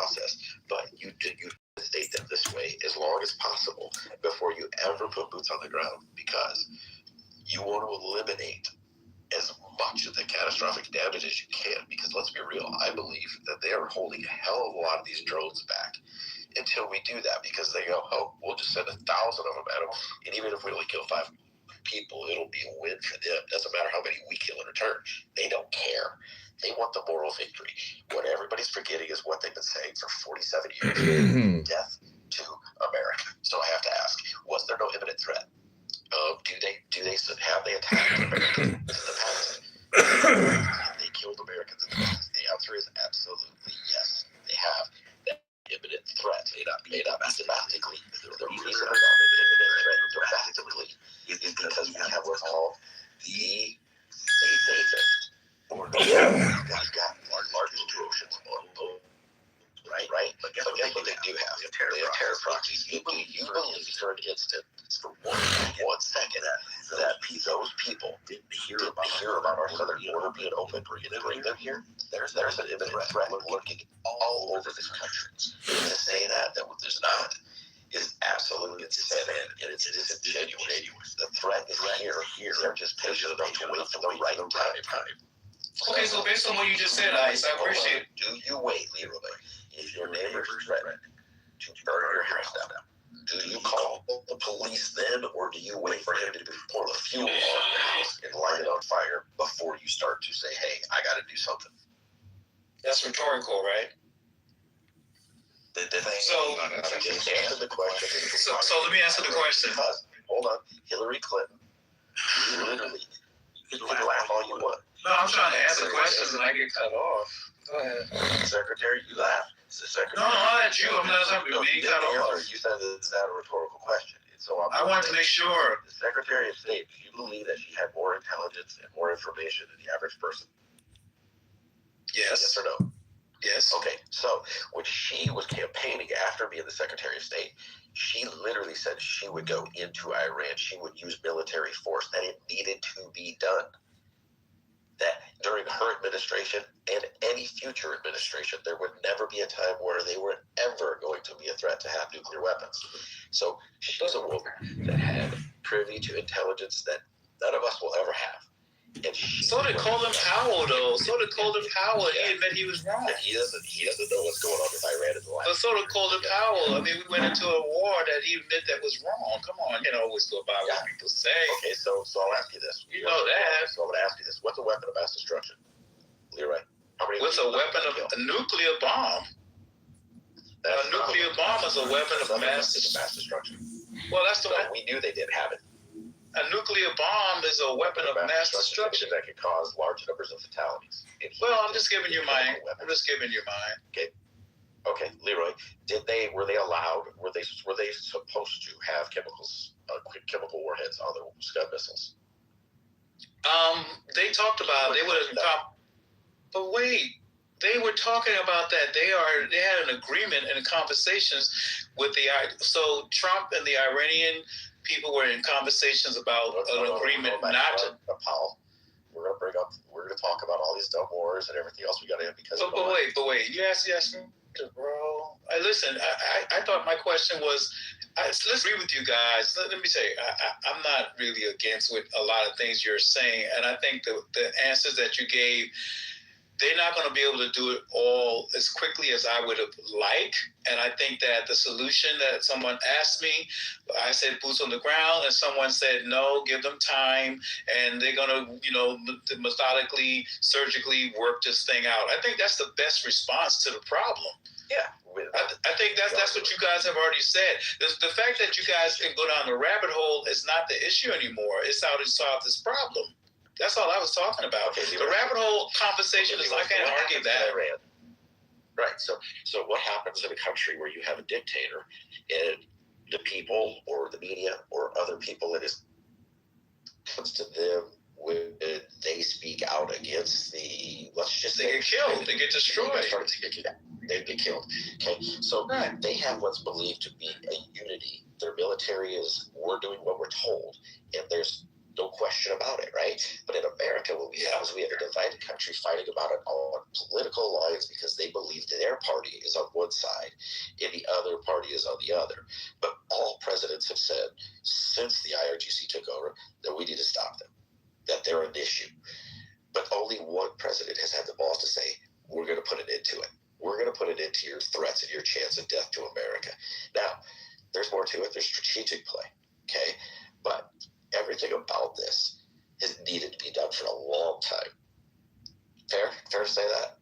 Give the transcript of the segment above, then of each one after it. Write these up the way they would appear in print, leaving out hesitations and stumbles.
process, but you state them this way as long as possible before you ever put boots on the ground, because you want to eliminate as much of the catastrophic damage as you can, because let's be real, I believe that they are holding a hell of a lot of these drones back until we do that, because they go, oh, we'll just send 1,000 of them at them, and even if we only kill 5 people, it'll be a win for them. Doesn't matter how many we kill in return. They don't care. They want the moral victory. What everybody's forgetting is what they've been saying for 47 years. Death to America. So I have to ask, was there no imminent threat? Have they attacked Americans in the past? Have they killed Americans in the past? The answer is absolutely yes. They have. That imminent threat may not mathematically. The reason they're not an imminent threat dramatically is because we have what's called the safest border. We've got our largest oceans on both. Right? But guess what they do have? They have terror proxies. You believe for an instant, for one second, that those people didn't hear about our southern border being open or bring them here? There's an imminent threat lurking all over this country. To say that there's not is absolutely insanity, and it's disingenuous. The threat is here. They're just patient enough to wait for the right time. Okay, so based on what you just said, Ice, I appreciate it. Do you wait, Leroy? If your neighbor is threatened to burn your house down, do you call the police then, or do you wait for him to pour the fuel on your house and light it on fire before you start to say, hey, I got to do something? That's rhetorical, right? So answer the question. So let me answer the question. Because, hold on, Hillary Clinton, literally, you can laugh all you want. No, I'm trying to answer questions and I get cut off. Go ahead. Secretary, you laugh. No, not at you. I'm not talking to me. Cut off. You said that it's not a rhetorical question. So I wanted to make sure. The Secretary of State, do you believe that she had more intelligence and more information than the average person? Yes. Yes or no? Yes. Okay, so when she was campaigning after being the Secretary of State, she literally said she would go into Iran. She would use military force, that it needed to be done. That during her administration and any future administration, there would never be a time where they were ever going to be a threat to have nuclear weapons. So she's a woman that had privy to intelligence that none of us will ever have. And so did Colin Powell, though. So did Colin Powell. He admitted he was wrong. And he doesn't know what's going on with Iran in the last. But so did Colin Powell. I mean, we went into a war that he admitted that was wrong. Come on, you know, always go by what people say. Okay, so I'll ask you this. You know that. So I'm going to ask you this. What's a weapon of mass destruction? Leroy? What's a weapon of a nuclear bomb? A nuclear bomb is a weapon of mass destruction. Well, that's the one. We knew they didn't have it. A nuclear bomb is a weapon of mass destruction that can cause large numbers of fatalities. Well, I'm just giving you mine. Okay, Leroy. Were they supposed to have chemical warheads on their Scud missiles? They talked about they would have. But wait, they were talking about that. They had an agreement and conversations with so Trump and the Iranian people were in conversations about an agreement not to. Powell. We're going to talk about all these dumb wars and everything else we got in because. But wait. You asked me, bro. Listen. I thought my question was. Let's agree with you guys. Let me say, I'm not really against with a lot of things you're saying, and I think the answers that you gave. They're not going to be able to do it all as quickly as I would have liked. And I think that the solution that someone asked me, I said boots on the ground, and someone said, no, give them time. And they're going to, methodically, surgically work this thing out. I think that's the best response to the problem. Yeah. I think that's what you guys have already said. The fact that you guys can go down the rabbit hole is not the issue anymore. It's how to solve this problem. That's all I was talking about. Okay, the rabbit hole conversation is I can't argue that. Right. So what happens in a country where you have a dictator and the people or the media or other people that is comes to them when they speak out against they get killed, they get destroyed. They get killed. Okay. So they have what's believed to be a unity. Their military we're doing what we're told, and there's No question about it, right? But in America, what we have is we have a divided country fighting about it on political lines because they believe that their party is on one side and the other party is on the other. But all presidents have said since the IRGC took over that we need to stop them, that they're an issue. But only one president has had the balls to say, we're going to put an end to it. We're going to put an end to your threats and your chance of death to America. Now, there's more to it. There's strategic play, okay? But everything about this has needed to be done for a long time. Fair to say that?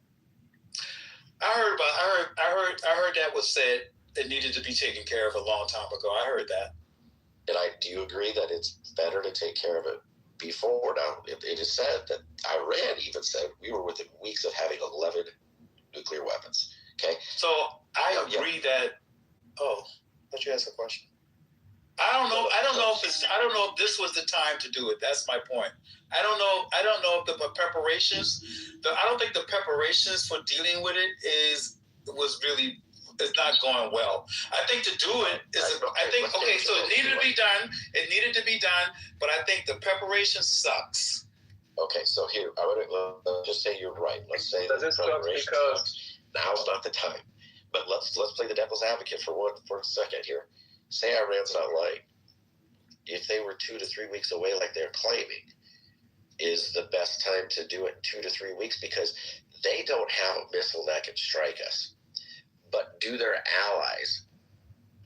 I heard that was said. It needed to be taken care of a long time ago. I heard that. And do you agree that it's better to take care of it before? Now, it is said that Iran even said we were within weeks of having 11 nuclear weapons. Okay. So I agree that. Oh, let you ask a question. I don't know if this was the time to do it. That's my point. I don't know if the preparations. I don't think the preparations for dealing with it is not going well. I think to do it is. So it needed to be done. It needed to be done, but I think the preparation sucks. Okay, so here I would just say you're right. Let's say the preparation sucks. Now's not the time. But let's play the devil's advocate for a second here. Say Iran's not lying. If they were 2 to 3 weeks away, like they're claiming, is the best time to do it 2 to 3 weeks because they don't have a missile that can strike us. But do their allies,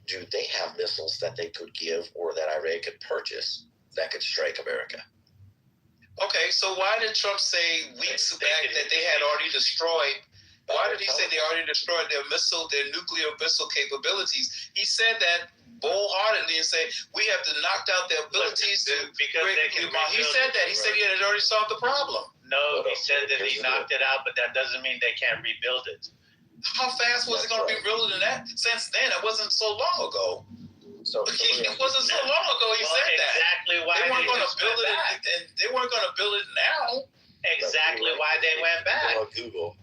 do they have missiles that they could give or that Iran could purchase that could strike America? Okay, so why did Trump say weeks back that they had already destroyed? Why did he say they already destroyed their nuclear missile capabilities? He said that wholeheartedly and say we have to knock out their abilities because they can. He said that. He said he had already solved the problem. No, he said that he knocked it out, but that doesn't mean they can't rebuild it. How fast was it going to be rebuilt in that? Since then, it wasn't so long ago. It wasn't so long ago. He said that. Exactly why they weren't going to build it, and they weren't going to build it now. Exactly why they went back. On Google.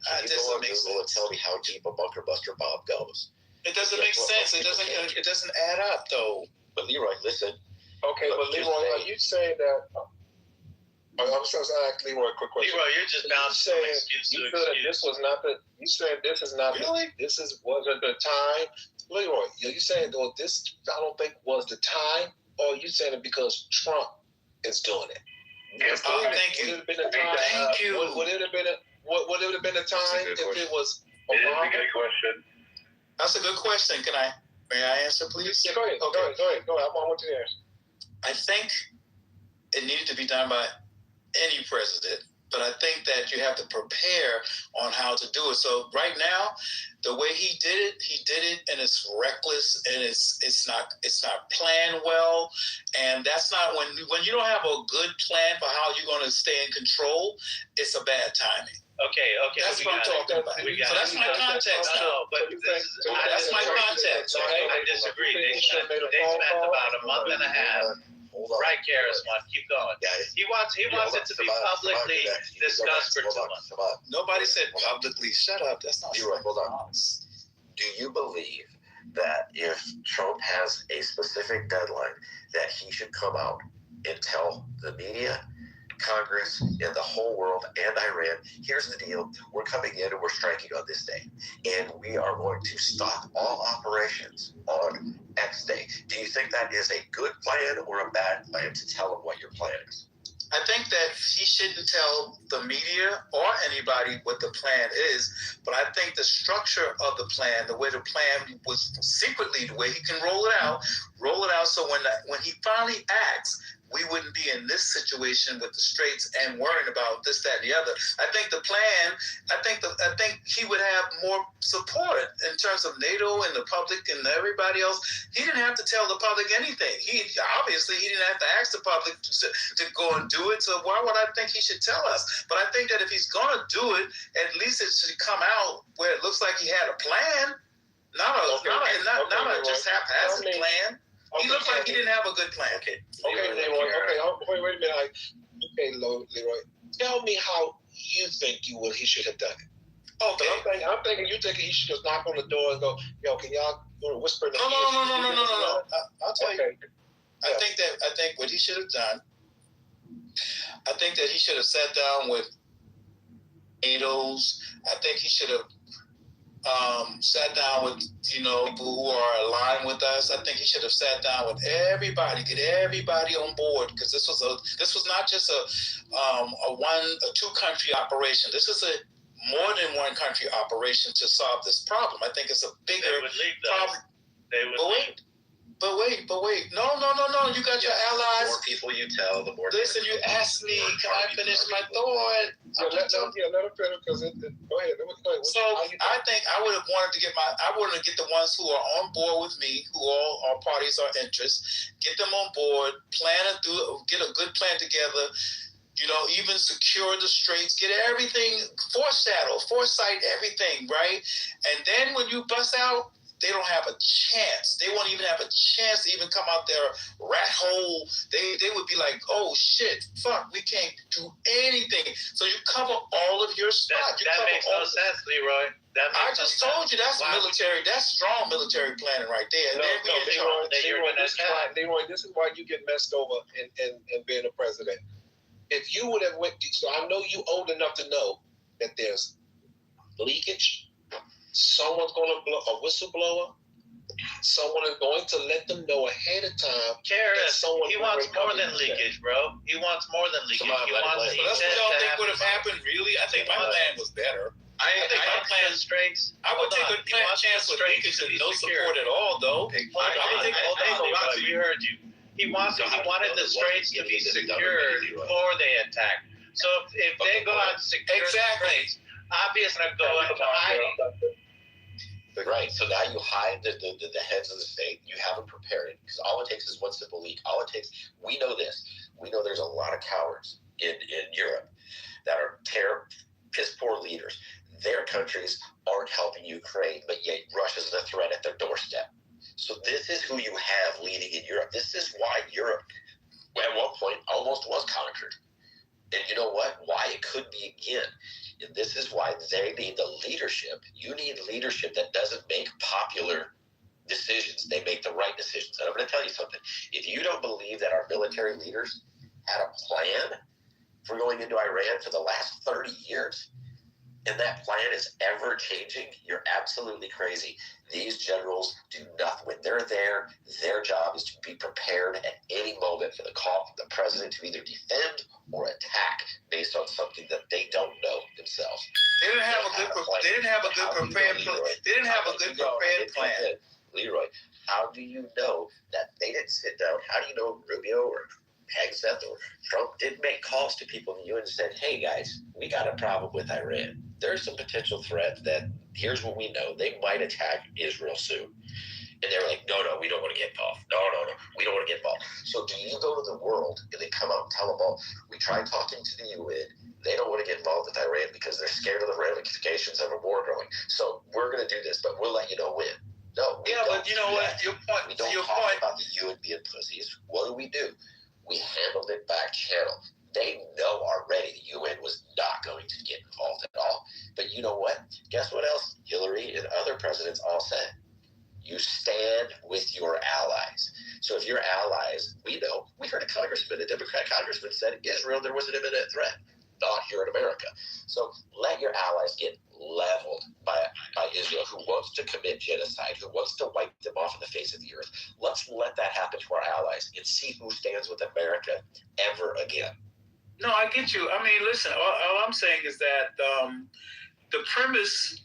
Can you go on Google and tell me how deep a bunker buster bomb goes? It doesn't make sense. It doesn't add up though. But Leroy, listen. Okay, but Leroy, are you saying that? I'm just going to ask Leroy a quick question. Leroy, you're just bouncing from excuse to excuse. This was not the. You said this is not. Really? Wasn't the time. Leroy, you saying though this I don't think was the time, or you saying it because Trump is doing it? Thank you. Would it have been a time? Thank you. Would it have been a? Would it have been a time if it was Obama? That's a good question. That's a good question. May I answer, please? Yeah, go ahead. Okay. Go ahead. I want you to answer. I think it needed to be done by any president, but I think that you have to prepare on how to do it. So right now, the way he did it, and it's reckless, and it's not planned well, and that's not when you don't have a good plan for how you're going to stay in control. It's a bad timing. Okay. That's what I'm talking about. So that's my context. No, but that's my context. I disagree. They spent about a month and a half. Right, Congressman, keep going. Yeah, he wants it to be publicly discussed for 2 months. Come on. Nobody said publicly. Shut up. That's not Leroy, hold on. Do you believe that if Trump has a specific deadline that he should come out and tell the media, Congress, and the whole world, and Iran, here's the deal, we're coming in and we're striking on this day, and we are going to stop all operations on X day. Do you think that is a good plan or a bad plan to tell them what your plan is? I think that he shouldn't tell the media or anybody what the plan is, but I think the structure of the plan, the way the plan was secretly, the way he can roll it out so when he finally acts, we wouldn't be in this situation with the Straits and worrying about this, that, and the other. I think the plan, I think he would have more support in terms of NATO and the public and everybody else. He didn't have to tell the public anything. He didn't have to ask the public to go and do it. So why would I think he should tell us? But I think that if he's going to do it, at least it should come out where it looks like he had a plan, not a just haphazard plan. He looked like he didn't have a good plan. Okay, Leroy. Okay, wait a minute. Okay, Leroy. Tell me how you think he should have done it. Okay. I'm thinking you think he should just knock on the door and go, yo, can y'all whisper in the ear? No. I'll tell you. I think what he should have done, I think that he should have sat down with NATO's. I think he should have sat down with people who are aligned with us. I think he should have sat down with everybody, get everybody on board, because this was not just a 2-country operation. This is a more than one country operation to solve this problem. I think it's a bigger problem. But wait. No. You got your allies. The more people you tell, the more. Listen, you asked me, can I finish my thought? Let him finish, because go ahead. So I think I would have wanted to get the ones who are on board with me, who all parties are interest, get them on board, get a good plan together. Even secure the straits, get everything, foresight, everything, right? And then when you bust out, they don't have a chance. They won't even have a chance to even come out their rat hole. They would be like, oh shit, fuck, we can't do anything. So you cover all of your spots. That makes no sense, Leroy. I just told you that's military. That's strong military planning right there. Leroy, this is why you get messed over in being a president. If you would have so I know you old enough to know that there's leakage. Someone's going to blow a whistleblower. Someone is going to let them know ahead of time. He wants more than leakage, bro. He wants more than leakage. That's what y'all think would have happened, really? I think my plan was better. I think my plan straits. I would take a chance with leakage and no support at all, though. We heard you. He wanted the straits to be secured before they attack. So if they go out and secure straits, obviously I'm going to hiding. Right. So now you hide the heads of the state. You haven't prepared it, because all it takes is one simple leak. We know this. We know there's a lot of cowards in Europe that are piss poor leaders. Their countries aren't helping Ukraine, but yet Russia's a threat at their doorstep. So this is who you have leading in Europe. This is why Europe, at one point, almost was conquered. And you know what? Why it could be again. And this is why they need the leadership. You need leadership that doesn't make popular decisions. They make the right decisions. And I'm going to tell you something. If you don't believe that our military leaders had a plan for going into Iran for the last 30 years, and that plan is ever changing, you're absolutely crazy. These generals do nothing. When they're there, their job is to be prepared at any moment for the call from the president to either defend or attack based on something that they don't know themselves. They didn't have a good prepared plan. Leroy, how do you know that they didn't sit down? How do you know Rubio or Hegseth or Trump didn't make calls to people in the UN and said, hey guys, we got a problem with Iran. There's some potential threats that, here's what we know, they might attack Israel soon. And they were like, no, we don't want to get involved. No, we don't want to get involved. So do you go to the world and they come out and tell them all, we tried talking to the UN, they don't want to get involved with Iran because they're scared of the ramifications of a war growing. So we're going to do this, but we'll let you know when. No. But you know what? Your point. We don't talk about the UN being pussies. What do? We handled it back channel. They know already the UN was not going to get involved at all. But you know what? Guess what else Hillary and other presidents all said? You stand with your allies. So if your allies, we heard a Democrat congressman said Israel, there was an imminent threat. Not here in America. So let your allies get leveled by Israel, who wants to commit genocide, who wants to wipe them off of the face of the earth. Let's let that happen to our allies and see who stands with America ever again. No, I get you. I mean, listen, all I'm saying is that the premise,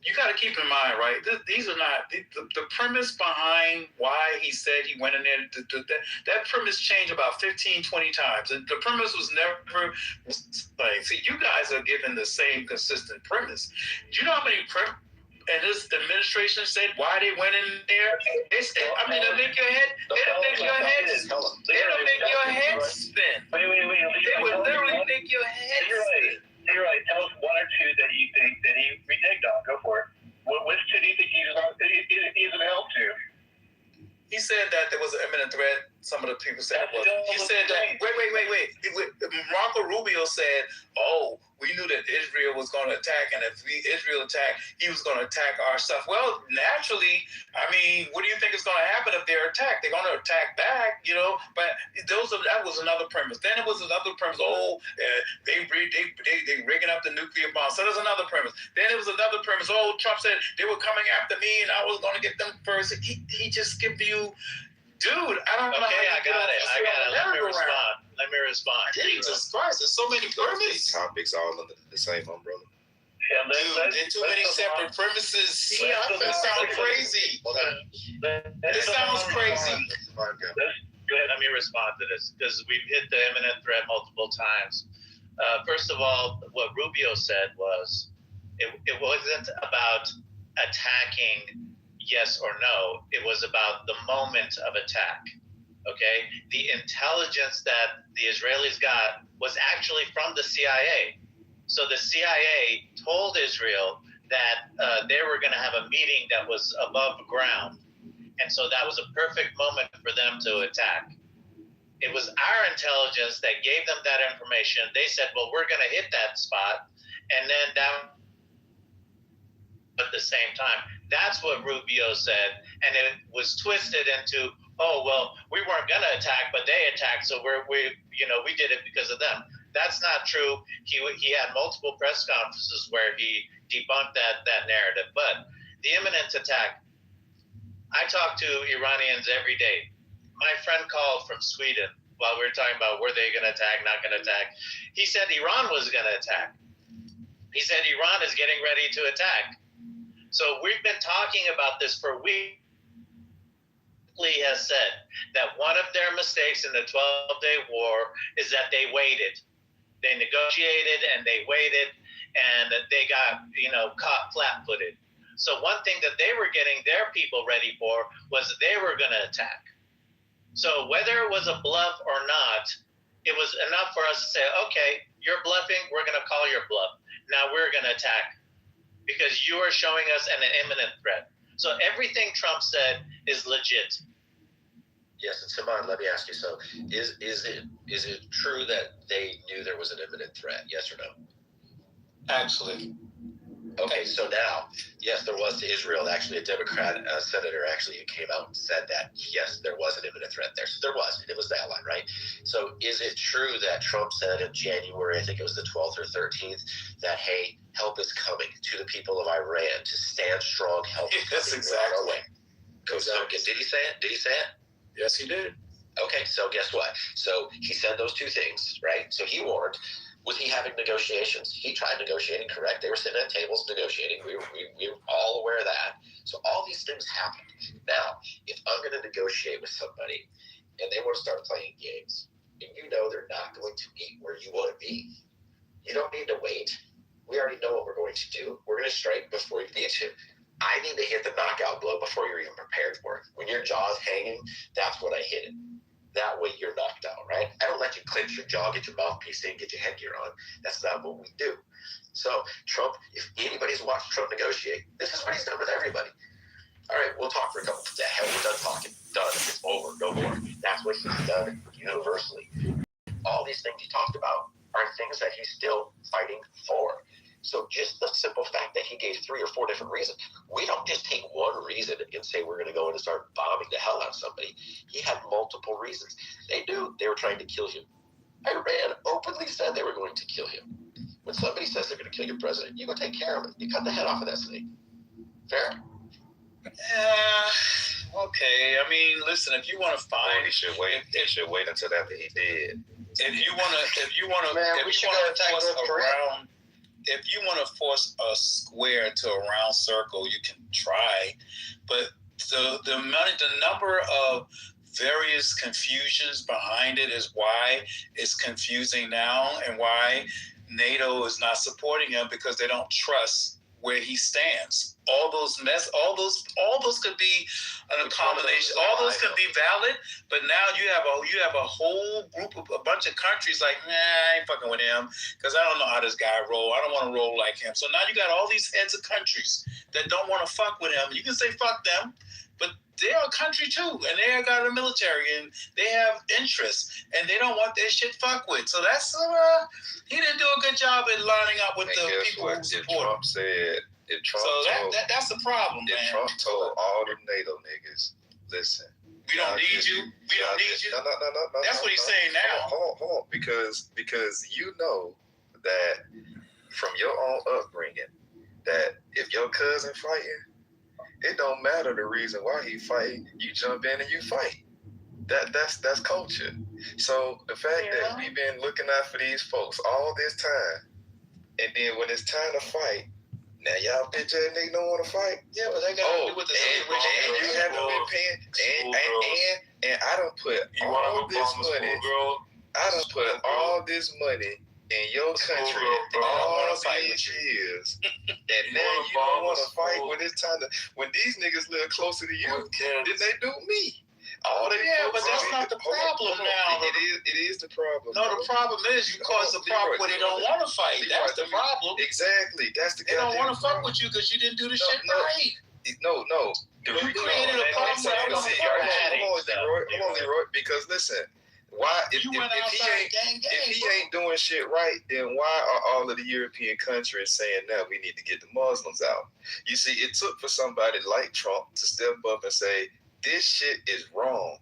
you got to keep in mind, right? These are not, the premise behind why he said he went in there, that premise changed about 15, 20 times. And the premise was never, like, see, you guys are given the same consistent premise. Do you know how many and this administration said why they went in there? They said, they'll make your head, it'll make your head spin. It'll make your head spin. Wait. They would literally make your head spin. You're right. Tell us one or two that you think that he reneged on. Go for it. Which two do you think he's held to? He said that there was an imminent threat. Some of the people said it was. He said that. Wait. Marco Rubio said, "Oh, we knew that Israel was going to attack, and if Israel attacked, he was going to attack our stuff. Well, naturally, I mean, what do you think is going to happen if they're attacked? They're going to attack back, you know. But that was another premise. Then it was another premise. They rigging up the nuclear bomb. So there's another premise. Then it was another premise. Trump said they were coming after me, and I was going to get them first. He just skipped you. Dude, I don't know. Okay, I got it. Let me respond. Jesus Christ, there's so many premises. Topics all under the same umbrella. Yeah, there's too many separate premises. That sounds crazy. This sounds crazy. Let me respond to this, because we've hit the imminent threat multiple times. First of all, what Rubio said was it wasn't about attacking yes or no. It was about the moment of attack. Okay? The intelligence that the Israelis got was actually from the CIA. So the CIA told Israel that they were going to have a meeting that was above ground. And so that was a perfect moment for them to attack. It was our intelligence that gave them that information. They said, well, we're going to hit that spot. And then that at the same time. That's what Rubio said. And it was twisted into, oh, well, we weren't going to attack, but they attacked. So we did it because of them. That's not true. He had multiple press conferences where he debunked that narrative. But the imminent attack, I talk to Iranians every day. My friend called from Sweden while we were talking about were they going to attack, not going to attack. He said Iran was going to attack. He said Iran is getting ready to attack. So we've been talking about this for weeks. Lee has said that one of their mistakes in the 12-day war is that they waited. They negotiated and they waited, and they got, caught flat-footed. So one thing that they were getting their people ready for was that they were going to attack. So whether it was a bluff or not, it was enough for us to say, okay, you're bluffing, we're going to call your bluff. Now we're going to attack, because you are showing us an imminent threat. So everything Trump said is legit. Yes, and Simon, let me ask you, so is it true that they knew there was an imminent threat, yes or no? Actually. Okay, so now, yes, there was to Israel, actually a Democrat senator actually came out and said that, yes, there was an imminent threat there. So there was, and it was that one, right? So is it true that Trump said in January, I think it was the 12th or 13th, that, hey, help is coming to the people of Iran to stand strong, help is coming. Yes, exactly. Did he say it? Did he say it? Yes, he did. Okay, so guess what? So he said those two things, right? So he warned. Was he having negotiations? He tried negotiating, correct? They were sitting at tables negotiating. We were all aware of that. So all these things happened. Now, if I'm going to negotiate with somebody and they want to start playing games, and you know they're not going to meet where you want to be, you don't need to wait. We already know what we're going to do. We're going to strike before you need to. I need to hit the knockout blow before you're even prepared for it. When your jaw's hanging, that's when I hit it. That way you're knocked out, right? I don't let you clench your jaw, get your mouthpiece in, get your headgear on. That's not what we do. So Trump, if anybody's watched Trump negotiate, this is what he's done with everybody. All right, we'll talk for a couple. The hell, we're done talking. Done. It's over. No more. That's what he's done universally. All these things he talked about are things that he's still fighting for. So just the simple fact that he gave 3 or 4 different reasons, we don't just take one reason and say we're going to go in and start bombing the hell out of somebody. He had multiple reasons. They knew they were trying to kill him. Iran openly said they were going to kill him. When somebody says they're going to kill your president, you go take care of it. You cut the head off of that snake. Fair? Yeah. Okay. I mean, listen. If you want to find, he should wait. They should wait until after he did. If you want to force a square to a round circle, you can try, but the number of various confusions behind it is why it's confusing now, and why NATO is not supporting him, because they don't trust where he stands. All those could be an accommodation. All those could be valid, but now you have a whole group of a bunch of countries like, nah, I ain't fucking with him because I don't know how this guy roll. I don't want to roll like him. So now you got all these heads of countries that don't want to fuck with him. You can say fuck them, but they are a country too, and they got a military, and they have interests, and they don't want their shit fucked with. So that's he didn't do a good job at lining up with the people who support him. If Trump that's the problem, man. If Trump told all the NATO niggas, listen, we don't need you. We don't need you. No. That's what he's saying now. Hold on, because you know that from your own upbringing, that if your cousin fighting, it don't matter the reason why he fighting. You jump in and you fight. That's culture. So the fact that we've been looking out for these folks all this time, and then when it's time to fight, now y'all bitch ass niggas don't want to fight. Yeah, but they got to do with the and you haven't been paying, and I done put all this money. I done put all this money in your country all these years, and now you don't want to fight when it's time to. When these niggas live closer to you than they do me. But that's not the problem now. It is the problem. No, the problem is you cause the problem where they don't want to fight. That's the problem. Exactly. That's the. They don't want to fuck with you because you didn't do the shit right. No. You created a problem. Hold on, Leroy. Because listen, why if he ain't doing shit right, then why are all of the European countries saying now we need to get the Muslims out? You see, it took for somebody like Trump to step up and say, this shit is wrong.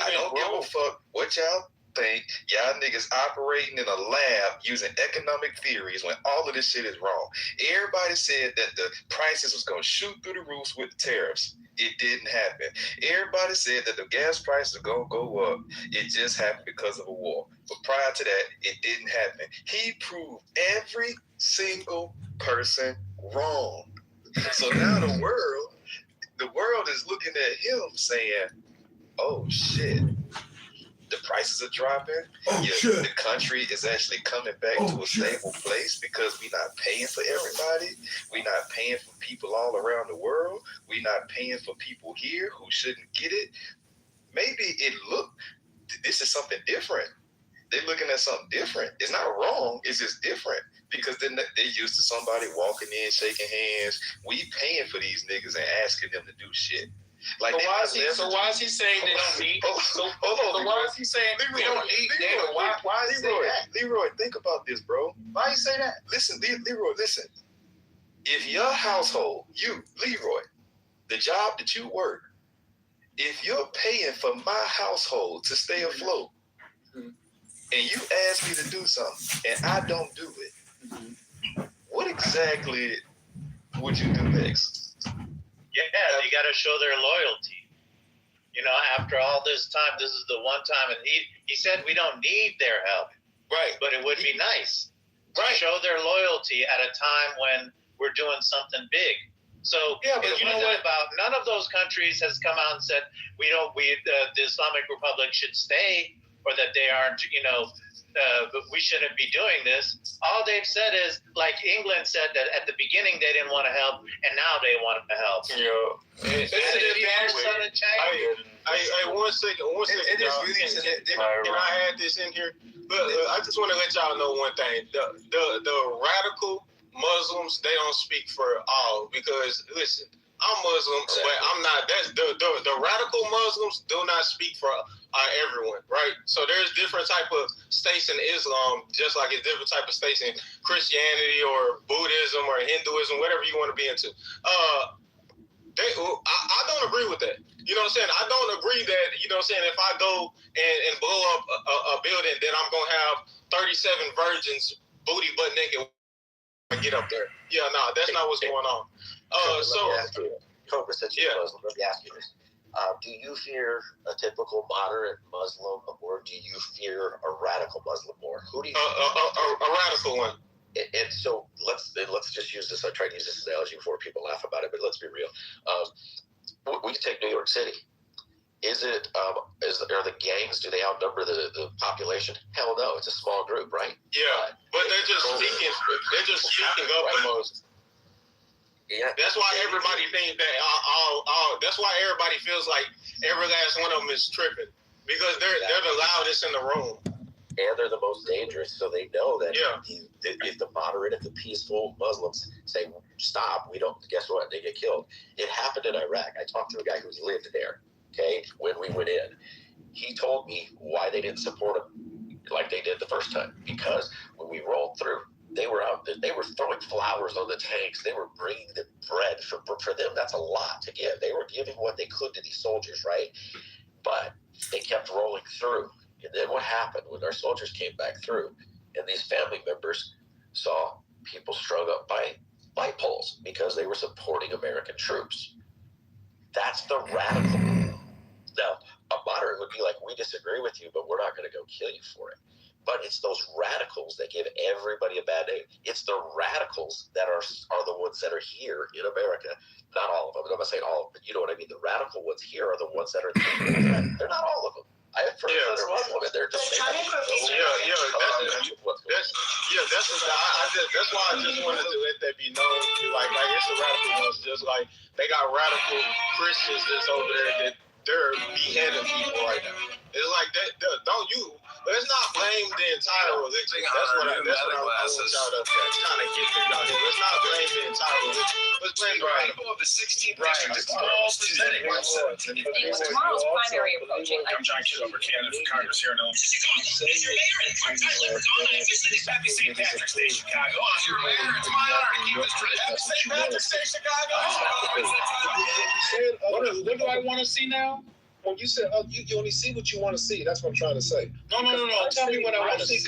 I don't give a fuck what y'all think. Y'all niggas operating in a lab using economic theories when all of this shit is wrong. Everybody said that the prices was going to shoot through the roofs with tariffs. It didn't happen. Everybody said that the gas prices are going to go up. It just happened because of a war. But prior to that, it didn't happen. He proved every single person wrong. So now the world is looking at him saying, oh shit, the prices are dropping. Shit. The country is actually coming back to a stable place because we're not paying for everybody. We're not paying for people all around the world. We're not paying for people here who shouldn't get it. Maybe this is something different. They're looking at something different. It's not wrong. It's just different. Because then they're used to somebody walking in, shaking hands. We paying for these niggas and asking them to do shit. Like, so why is he saying they don't need? Why is he saying we don't need NATO? Why is he saying that? Leroy, think about this, bro. Why you say that? Listen, Leroy, listen. If your household, you, Leroy, the job that you work, if you're paying for my household to stay afloat, and you ask me to do something, and I don't do it, what exactly would you do next? Yeah, you got to show their loyalty. You know, after all this time, this is the one time, and he said we don't need their help. Right. But it would be nice to show their loyalty at a time when we're doing something big. So yeah, but you know what? None of those countries has come out and said the Islamic Republic should stay, or that they aren't, we shouldn't be doing this. All they've said is, like England said, that at the beginning they didn't want to help, and now they want to help. Yeah. One second. Can I add this in here? But I just want to let y'all know one thing. The radical Muslims, they don't speak for all, because listen, I'm Muslim, but I'm not. That's the radical Muslims do not speak for everyone, right? So there's different type of states in Islam, just like it's different type of states in Christianity or Buddhism or Hinduism, whatever you want to be into. I don't agree with that. You know what I'm saying? I don't agree that, you know what I'm saying, if I go and blow up a building, then I'm going to have 37 virgins booty butt naked when I get up there. Yeah, no, that's not what's going on. Cobra, since you're Muslim, let me ask you this. Do you fear a typical moderate Muslim, or do you fear a radical Muslim more? Who do you a radical one? And so let's just use this. I try to use this analogy before people laugh about it, but let's be real. We can take New York City. Are the gangs, do they outnumber the population? Hell no, it's a small group, right? Yeah, but they're just speaking up the most. Yeah, that's why everybody thinks that that's why everybody feels like every last one of them is tripping, because they're the loudest in the room. and they're the most dangerous. So they know that if the moderate, if the peaceful Muslims say stop, we don't. Guess what? They get killed. It happened in Iraq. I talked to a guy who's lived there. Okay, when we went in, he told me why they didn't support him like they did the first time. Because when we rolled through, they were out. They were throwing flowers on the tanks. They were bringing the bread for them. That's a lot to give. They were giving what they could to these soldiers, right? But they kept rolling through. And then what happened when our soldiers came back through, and these family members saw people strung up by light poles because they were supporting American troops. That's the radical. Now, a moderate would be like, we disagree with you, but we're not going to go kill you for it. But it's those radicals that give everybody a bad name. It's the radicals that are the ones that are here in America. Not all of them. I'm not saying all of them, but you know what I mean. The radical ones here are the ones that are. They're not all of them. I have friends that are Muslim, and they're just. That's why I just wanted to let that be known. Like it's the radical ones, just like they got radical Christians that's over there that they're beheading people right now. It's like that. Don't you? Let's not blame the entire religion. That's what I want y'all to kind of get through. Let's not blame the entire religion. Let's blame the radical. Of the 16th district is small percentage. Tomorrow's primary approaching. I'm John Kitover, candidate for Congress here in Illinois. Chicago. Is your mayor and part-time livers on it? Happy St. Patrick's Day, Chicago. Oh, your mayor, it's my honor to keep this trip. Happy St. Patrick's Day, Chicago. What do I want to see now? When you said, you only see what you want to see. That's what I'm trying to say. No. Tell me what I want to see.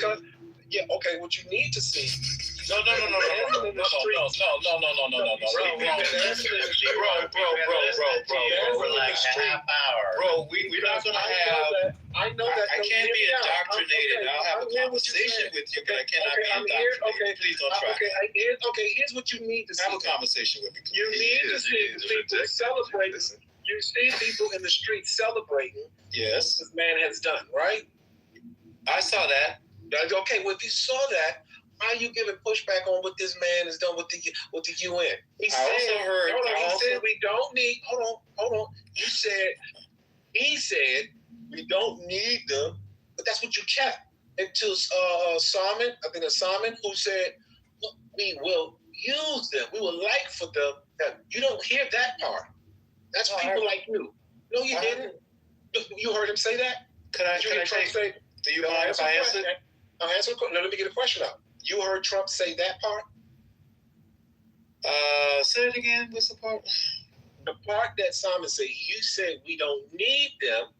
Yeah, okay. What you need to see. No. Bro. We're like a half hour. Bro, we're not gonna have. I know that. I can't be indoctrinated. I'll have a conversation with you, but I cannot be indoctrinated. Please don't try. Okay. Here's what you need to see. Have a conversation with me. You need to see people celebrating. You see people in the street celebrating. Yes. What this man has done, right? I saw that. Okay, well, if you saw that, why are you giving pushback on what this man has done with the UN? He said we don't need. Hold on. He said we don't need them, but that's what you kept until Simon. I think it's Simon who said we will use them. We would like for them. You don't hear that part. That's people like you. No, you didn't. You heard him say that? Can I say? Do you mind if I answer? I'll answer. Now let me get a question out. You heard Trump say that part? Say it again. What's the part? The part that Simon said. You said we don't need them.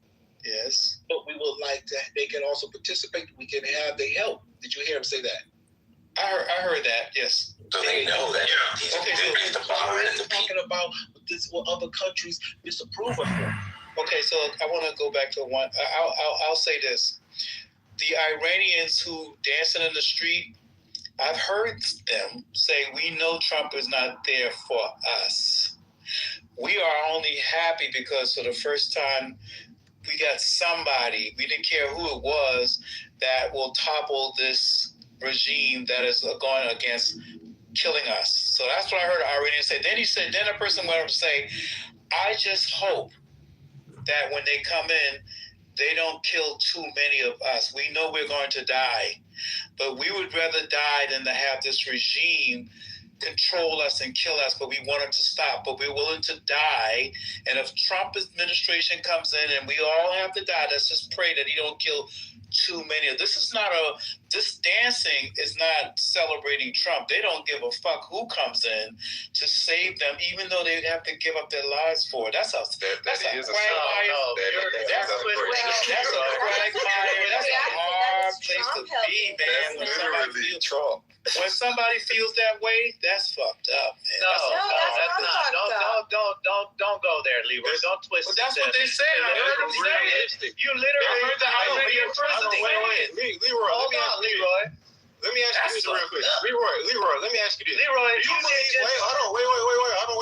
Yes. But we would like to. They can also participate. We can have their help. Did you hear him say that? I heard that. Yes. So they know that. Okay. The moderate, We're talking about what other countries disapprove of them. Okay, so I want to go back to one. I'll say this: the Iranians who dancing in the street, I've heard them say, "We know Trump is not there for us. We are only happy because for the first time we got somebody. We didn't care who it was that will topple this regime that is going against killing us." So that's what I heard Iranians say. Then a person went up to say, "I just hope that when they come in, they don't kill too many of us. We know we're going to die, but we would rather die than to have this regime control us and kill us, but we want it to stop, but we're willing to die. And if Trump administration comes in and we all have to die, let's just pray that he don't kill too many. This dancing is not celebrating Trump. They don't give a fuck who comes in to save them, even though they have to give up their lives for it. That's a quagmire. That's a hard place to be, man. When somebody feels that way, that's fucked up, man. Don't go there, Leroy. Don't twist it. But that's what they said. I heard them say it. You literally heard the Iranian president. Leroy, let me ask you this real quick. Leroy, let me ask you this. Leroy, do you believe?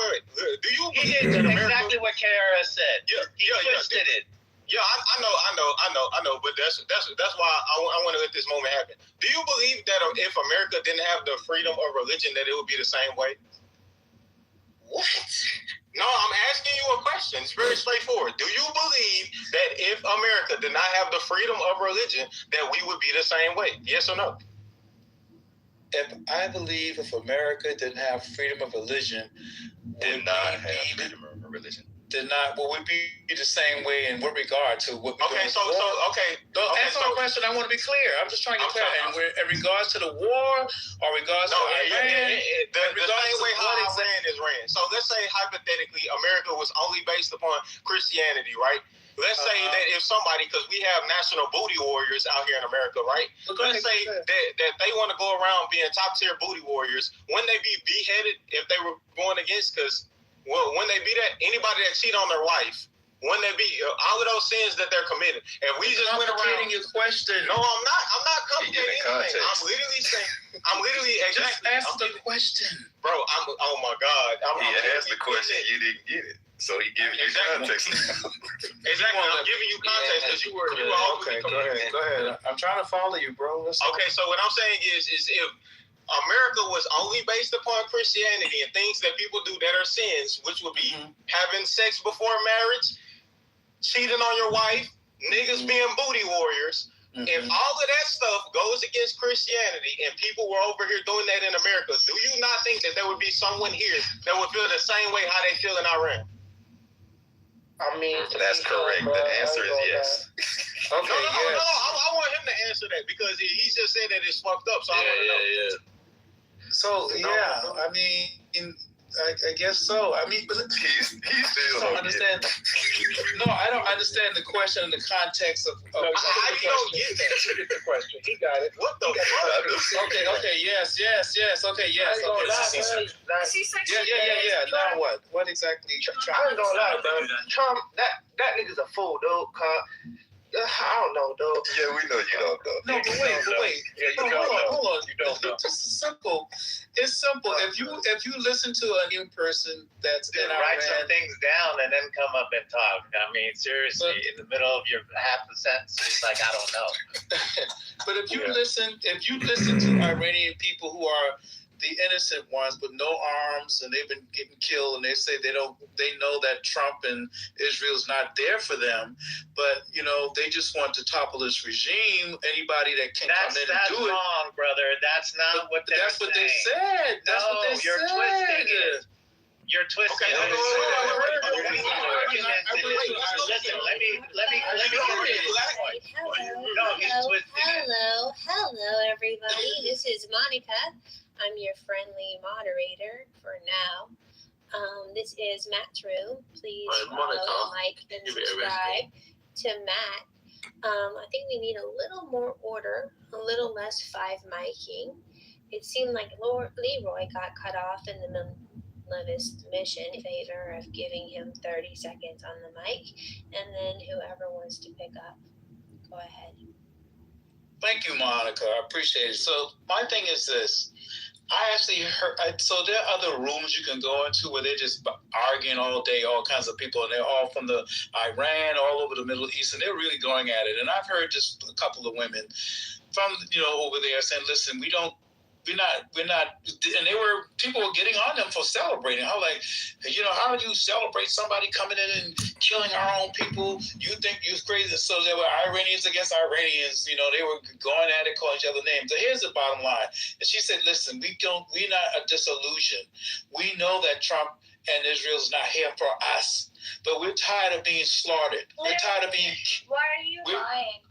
Wait. Do you believe he did exactly what Kara said? He twisted it. Yeah, I know, but that's why I want to let this moment happen. Do you believe that if America didn't have the freedom of religion, that it would be the same way? What? No, I'm asking you a question. It's very straightforward. Do you believe that if America did not have the freedom of religion, that we would be the same way? Yes or no? I believe if America didn't have freedom of religion, Did not have freedom of religion. Would we be the same way in what regard to what? Okay, so answer my question. I want to be clear. I'm just trying to get clear. In regards to the war, or regards to Iran, the same way how Iran is ran. So let's say hypothetically, America was only based upon Christianity, right? Let's say that if somebody, because we have national booty warriors out here in America, right? Let's say that they want to go around being top tier booty warriors. Wouldn't they be beheaded if they were going against? Because when they be that, anybody that cheat on their wife, wouldn't they be all of those sins that they're committed? And we just went around. Your question. No, I'm not complicating anything. I'm literally saying. Just ask the question, bro. Oh my God. He asked the question, you didn't get it. So he giving you context now. Exactly. I'm giving you context because you were okay, go ahead. I'm trying to follow you, bro. Okay, so what I'm saying is if America was only based upon Christianity and things that people do that are sins, which would be having sex before marriage, cheating on your wife, niggas being booty warriors, if all of that stuff goes against Christianity and people were over here doing that in America, do you not think that there would be someone here that would feel the same way how they feel in Iran? I mean, that's correct. The answer is yes. Okay, no, I want him to answer that because he just said that it's fucked up. So I want to know. Yeah. So I mean, I guess so. I mean, but he's still don't understand. No, I don't understand the question in the context of how you don't get that. Get the question. He got it. What the fuck? Okay. Yes. Okay. Yes. Yeah. Now what? What exactly? I ain't gonna lie, bro. Trump, that nigga's a fool, dude. I don't know, though. Yeah, we know you don't know. No, but wait. Yeah, you don't know. Hold on. You don't know. It's simple. It's simple. If you listen to a new person that's in write Iran, some things down and then come up and talk. I mean, seriously, in the middle of your half a sentence, it's like I don't know. But if you listen to Iranian people who are the innocent ones with no arms and they've been getting killed, and they say they know that Trump and Israel's not there for them, but they just want to topple this regime. Anybody that can come in and do it. That's wrong, brother. That's not what they're saying. That's what they said. That's what they you're said. Twisting it. You're twisting it. Listen, let me get this point. Hello, everybody. This is Monica. I'm your friendly moderator for now. This is Matt's room. Please follow, like, and subscribe to Matt. I think we need a little more order, a little less five miking. It seemed like Leroy got cut off in the middle of his mission in favor of giving him 30 seconds on the mic, and then whoever wants to pick up, go ahead. Thank you, Monica. I appreciate it. So my thing is this. I actually heard, so there are other rooms you can go into where they're just arguing all day, all kinds of people, and they're all from the Iran, all over the Middle East, and they're really going at it. And I've heard just a couple of women from, over there saying, listen, we're not, and people were getting on them for celebrating. I was like, how do you celebrate somebody coming in and killing our own people? You think you're crazy? So there were Iranians against Iranians, they were going at it, calling each other names. So here's the bottom line. And she said, listen, we're not a disillusion. We know that Trump and Israel's not here for us, but we're tired of being slaughtered. We're tired of being... Why are you lying?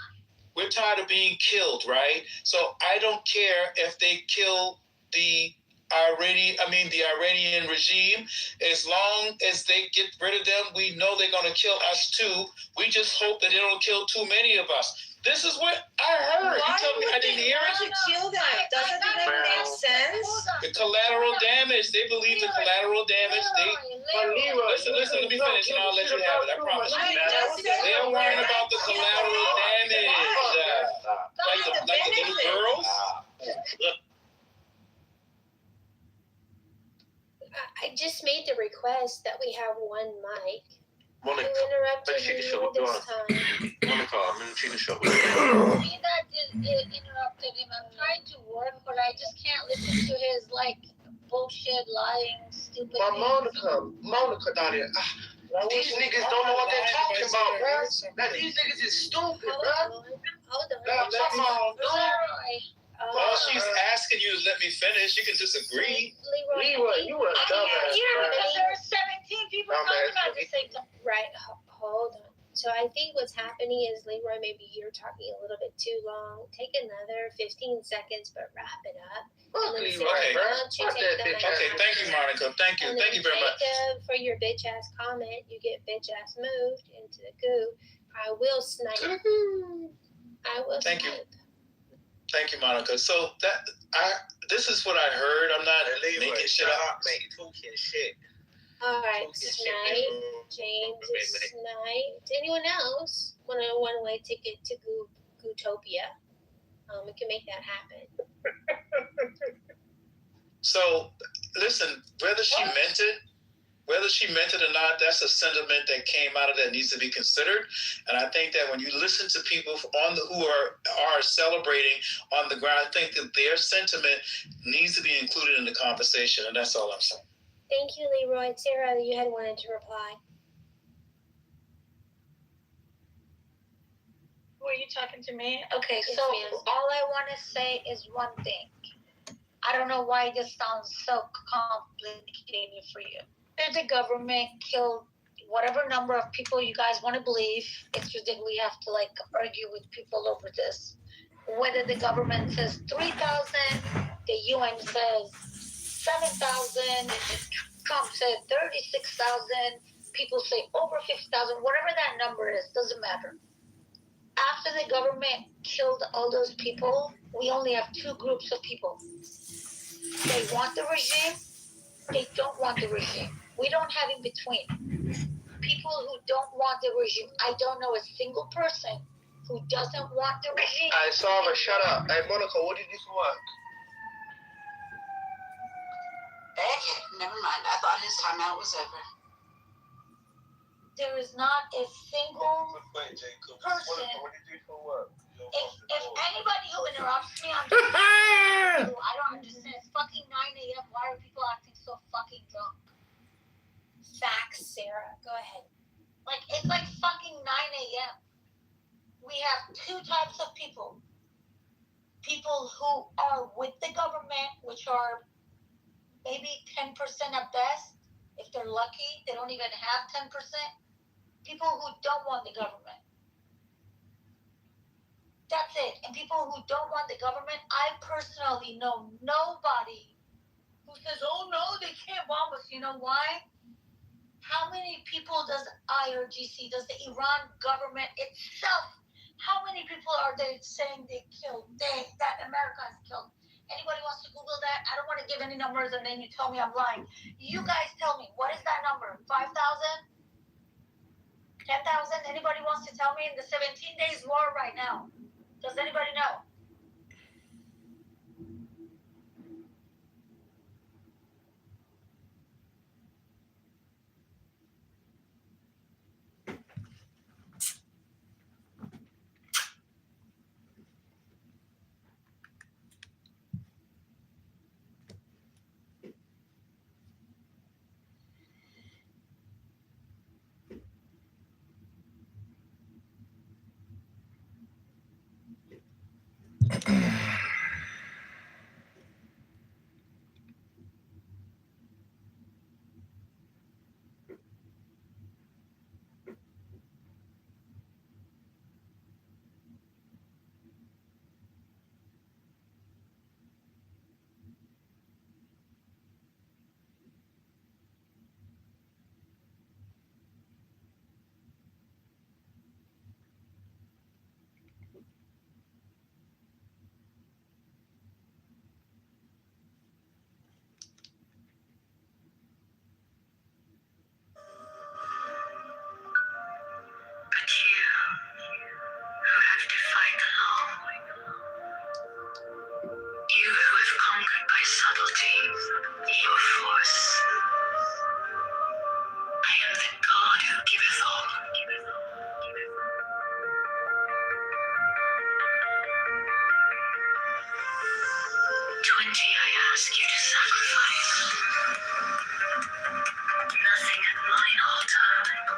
We're tired of being killed, right? So I don't care if they kill the Iranian regime. As long as they get rid of them, we know they're going to kill us too. We just hope that they don't kill too many of us. This is what I heard. You tell me I didn't hear it? Kill them. Doesn't that make sense? The collateral damage. They believe the collateral damage. Listen, let me finish and I'll let you have it. I promise you. They're worrying about the collateral damage. Like the little girls. I just made the request that we have one mic. Monica, You interrupted let's me take a show. this time. Monica, I'm going to take a show. Me that interrupted him. I'm trying to work, but I just can't listen to his bullshit, lying, stupid. But Monica, darling, These niggas don't know what they're talking about, bro. Now, these niggas is stupid, bro. Hold on. Now, come on, dude. All she's asking you is let me finish. You can disagree. Leroy, you a dumbass. Because there are 17 people talking about the same time. Right, hold on. So I think what's happening is, Leroy, maybe you're talking a little bit too long. Take another 15 seconds, but wrap it up. Fuck And then Leroy, Sarah, bro. why don't you Fuck take that the bitch mic? Okay, thank you, Monica. Thank you. And Thank you very much. Jacob, for your bitch ass comment, you get bitch ass moved into the goo. I will snipe. I will Thank you. snipe. Thank you, Monica. So this is what I heard. I'm not making shit up. Mate, talking shit. All right, snipe. James is sniped. Anyone else want a one-way ticket to Gootopia? We can make that happen. So listen, whether she meant it or not, that's a sentiment that came out of that needs to be considered. And I think that when you listen to people who are celebrating on the ground, I think that their sentiment needs to be included in the conversation. And that's all I'm saying. Thank you, Leroy. Sarah, you had wanted to reply. Were you talking to me? Okay, Yes, so ma'am. all I want to say is one thing. I don't know why this sounds so complicated for you. If the government killed whatever number of people you guys want to believe, it's ridiculous. We have to argue with people over this. Whether the government says 3,000, the UN says 7,000, Trump said 36,000, people say over 50,000, whatever that number is, doesn't matter. After the government killed all those people, we only have two groups of people. They want the regime, they don't want the regime. We don't have in between. People who don't want the regime. I don't know a single person who doesn't want the regime. Hey, Sarah, shut up. Hey, Monica, what did you do for work? Okay, never mind. I thought his time out was over. There is not a single person. What did you do for work? If anybody who interrupts me, I'm just I don't understand. It's fucking 9 a.m. Why are people acting so fucking drunk? Facts, Sarah. Go ahead. It's fucking 9 a.m. We have two types of people. People who are with the government, which are maybe 10% at best. If they're lucky, they don't even have 10%. People who don't want the government. That's it. And people who don't want the government, I personally know nobody who says, oh no, they can't bomb us. You know why? How many people does IRGC, does the Iran government itself, how many people are they saying they killed, that America has killed? Anybody wants to Google that? I don't want to give any numbers and then you tell me I'm lying. You guys tell me, what is that number? 5,000? 10,000? Anybody wants to tell me in the 17 days war right now? Does anybody know? But you, who have defied the law, you who have conquered by subtlety, your force, I am the God who giveth all. 20 I ask you to sacrifice. Nothing at mine altar.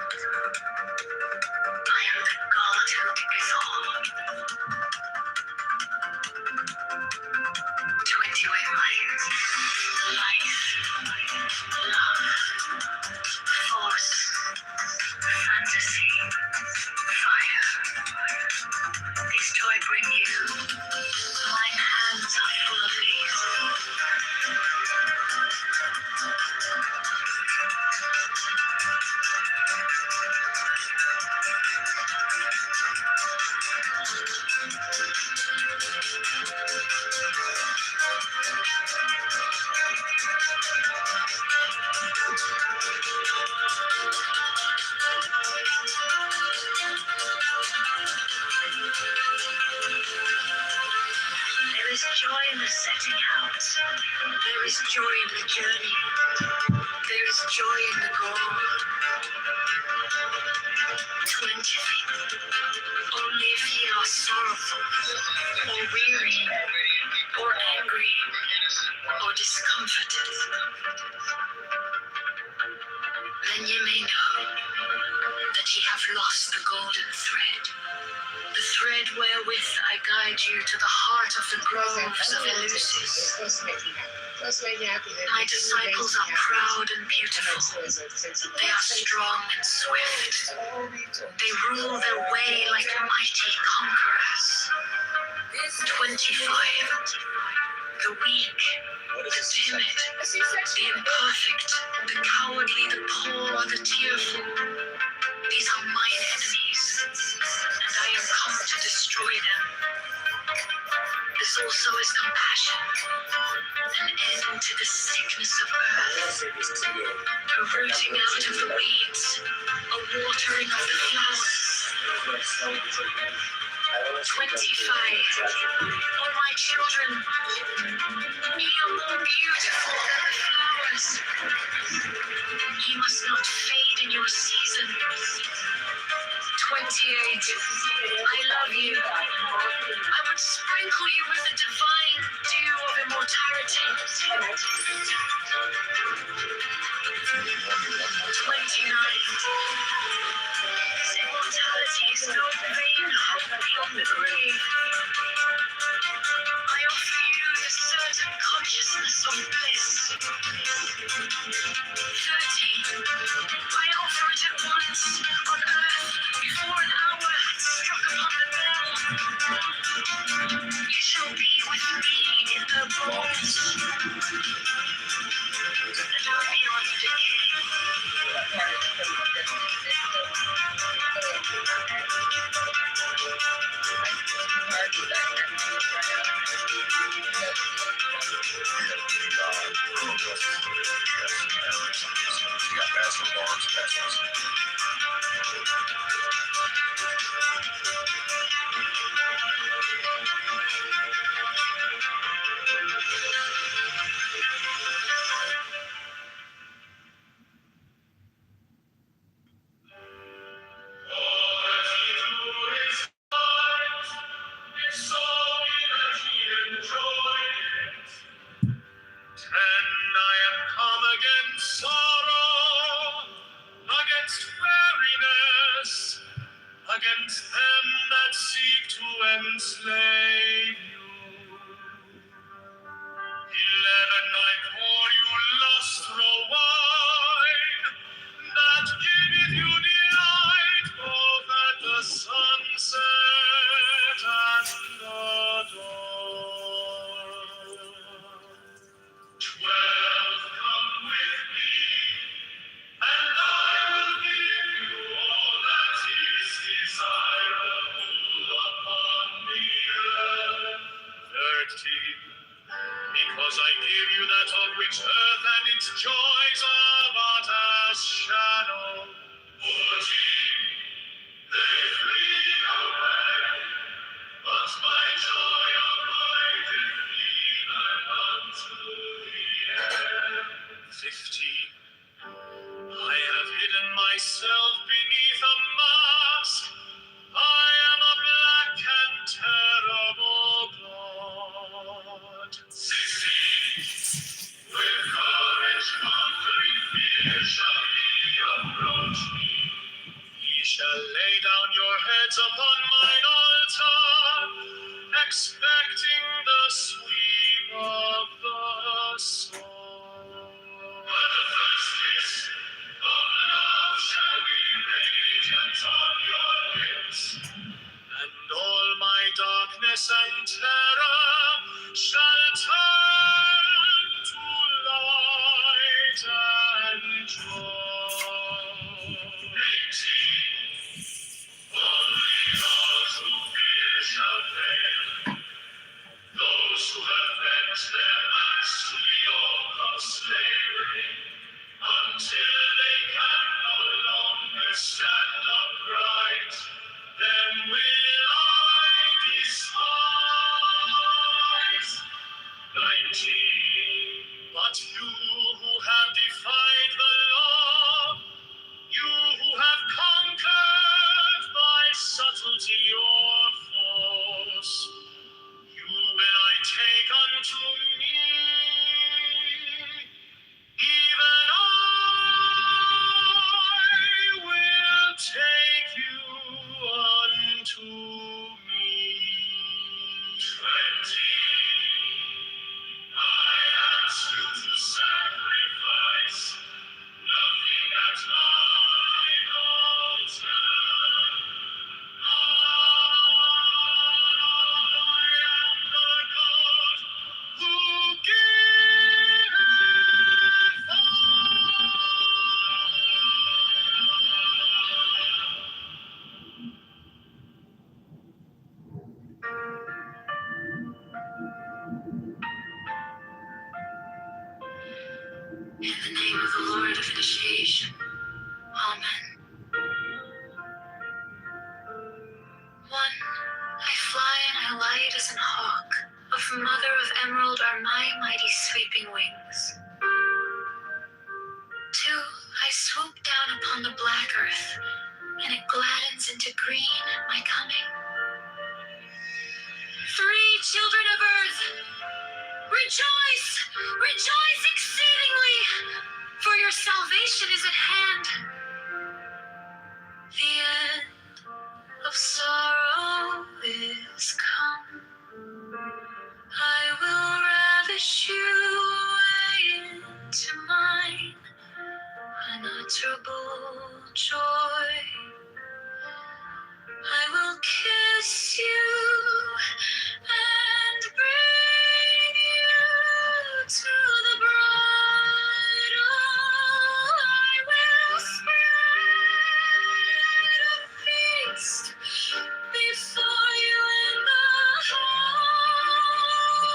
is joy in the setting out. There is joy in the journey. There is joy in the goal. 20. Only if ye are sorrowful, or weary, or angry, or discomforted, then ye may know that ye have lost the golden thread. The thread wherewith I guide you to the heart of the groves of Eleusis. My disciples are proud and beautiful. They are strong and swift. They rule their way like mighty conquerors. 25. The weak, the timid, the imperfect, the cowardly, the poor, the tearful. These are mine enemies, and I am come to destroy them. This also is compassion, an end to the sickness of earth, a rooting out of the weeds, a watering of the flowers. 25. Oh, my children, ye are more beautiful than the flowers. Ye must not fade in your season. 28. I love you. I would sprinkle you with the divine dew of immortality. 29. This immortality is no vain hope beyond the grave. I offer you the certain consciousness of bliss. 30. I offer it at once on earth before an hour had struck upon the bell. You shall be with me in the bones, and are beyond decay. Against them that seek to enslave you. 11, I pour you lustral wine, that giveth you delight both at the sunset and the dawn. 12, come with me, and I will give you all that is desirable upon the earth. 13. Because I give you that of which earth and its joys are but a shadow. 14. They flee away, but my joy abideth even unto the end. 15. I have hidden myself beneath a mask. I am a black and terrible God. 16. With courage conquering fear shall ye approach me. Ye shall lay down your heads upon mine altar, expecting the sweep of the sword. But the first kiss of love shall be radiant on your lips, and all my darkness and terror shall turn to light and joy. 18. Only those who fear shall fail, those who have bent their backs to the yoke of slavery, until they can no longer stand upright, them will I despise. take you unto me. 20, I ask you to sacrifice nothing at mine altar. I am the God who giveth In the name of the Lord of initiation. Amen. 1. I fly and I light as an hawk. Of mother of emerald are my mighty sweeping wings. 2. I swoop down upon the black earth, and it gladdens into green at my coming. 3. Children of earth, rejoice! Rejoice exceedingly! For your salvation is at hand. The end of sorrow is come. I will ravish you away into mine unutterable joy. I will kiss you and bring you to the bridal. I will spread a feast before you in the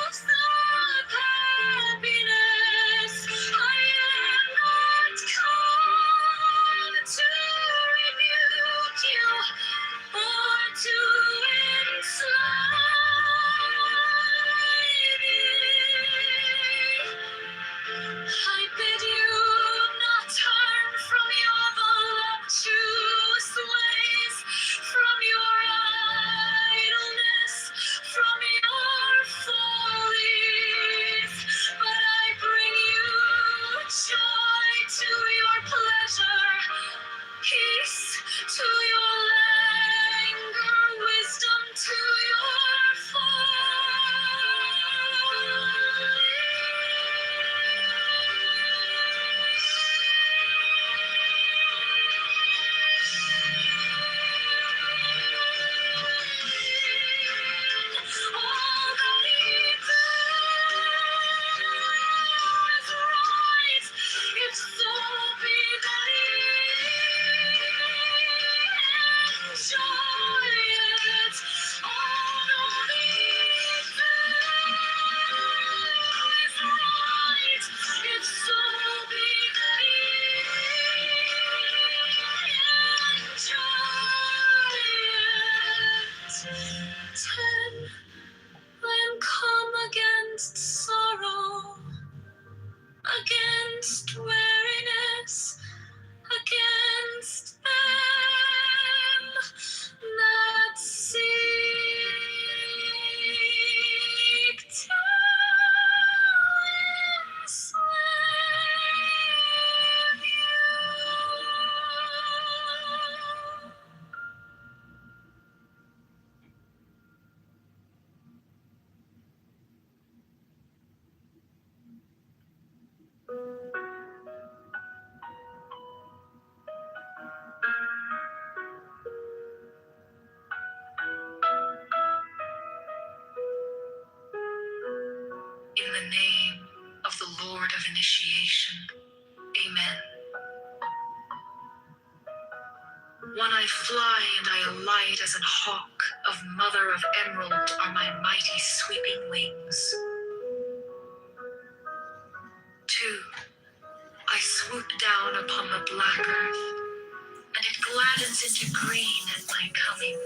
house of happiness. I am not come to rebuke you or to enslave you. I bid you not turn from your voluptuous ways, from your idleness, from your follies, but I bring you joy to your pleasure, peace to your languor, wisdom to your all that is right, if so be that enjoy it. All that is right, if so be that enjoy it. 10. I am come against sorrow, against weariness, against them that seek to enslave you. In the name of the Lord of initiation. Amen. 1. I fly and I alight as an hawk. Of mother of emerald are my mighty sweeping wings. 2. I swoop down upon the black earth, and it gladdens into green at my coming.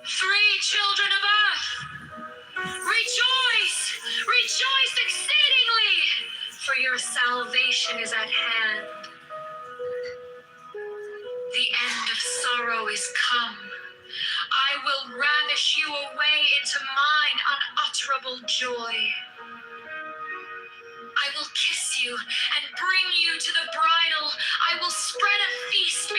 3. Children of earth, rejoice! Rejoice exceedingly! For your salvation is at hand. The end of sorrow is come. I will ravish you away into mine unutterable joy. I will kiss you and bring you to the bridal. I will spread a feast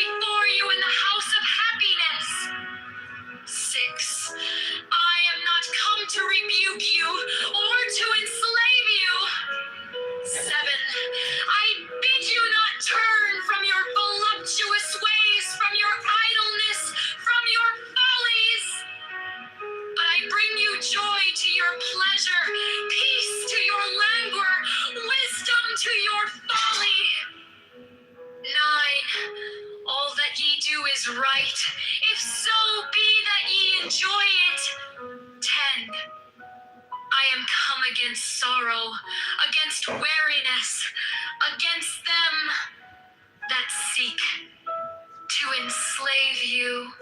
is right, if so be that ye enjoy it. 10. I am come against sorrow, against weariness, against them that seek to enslave you.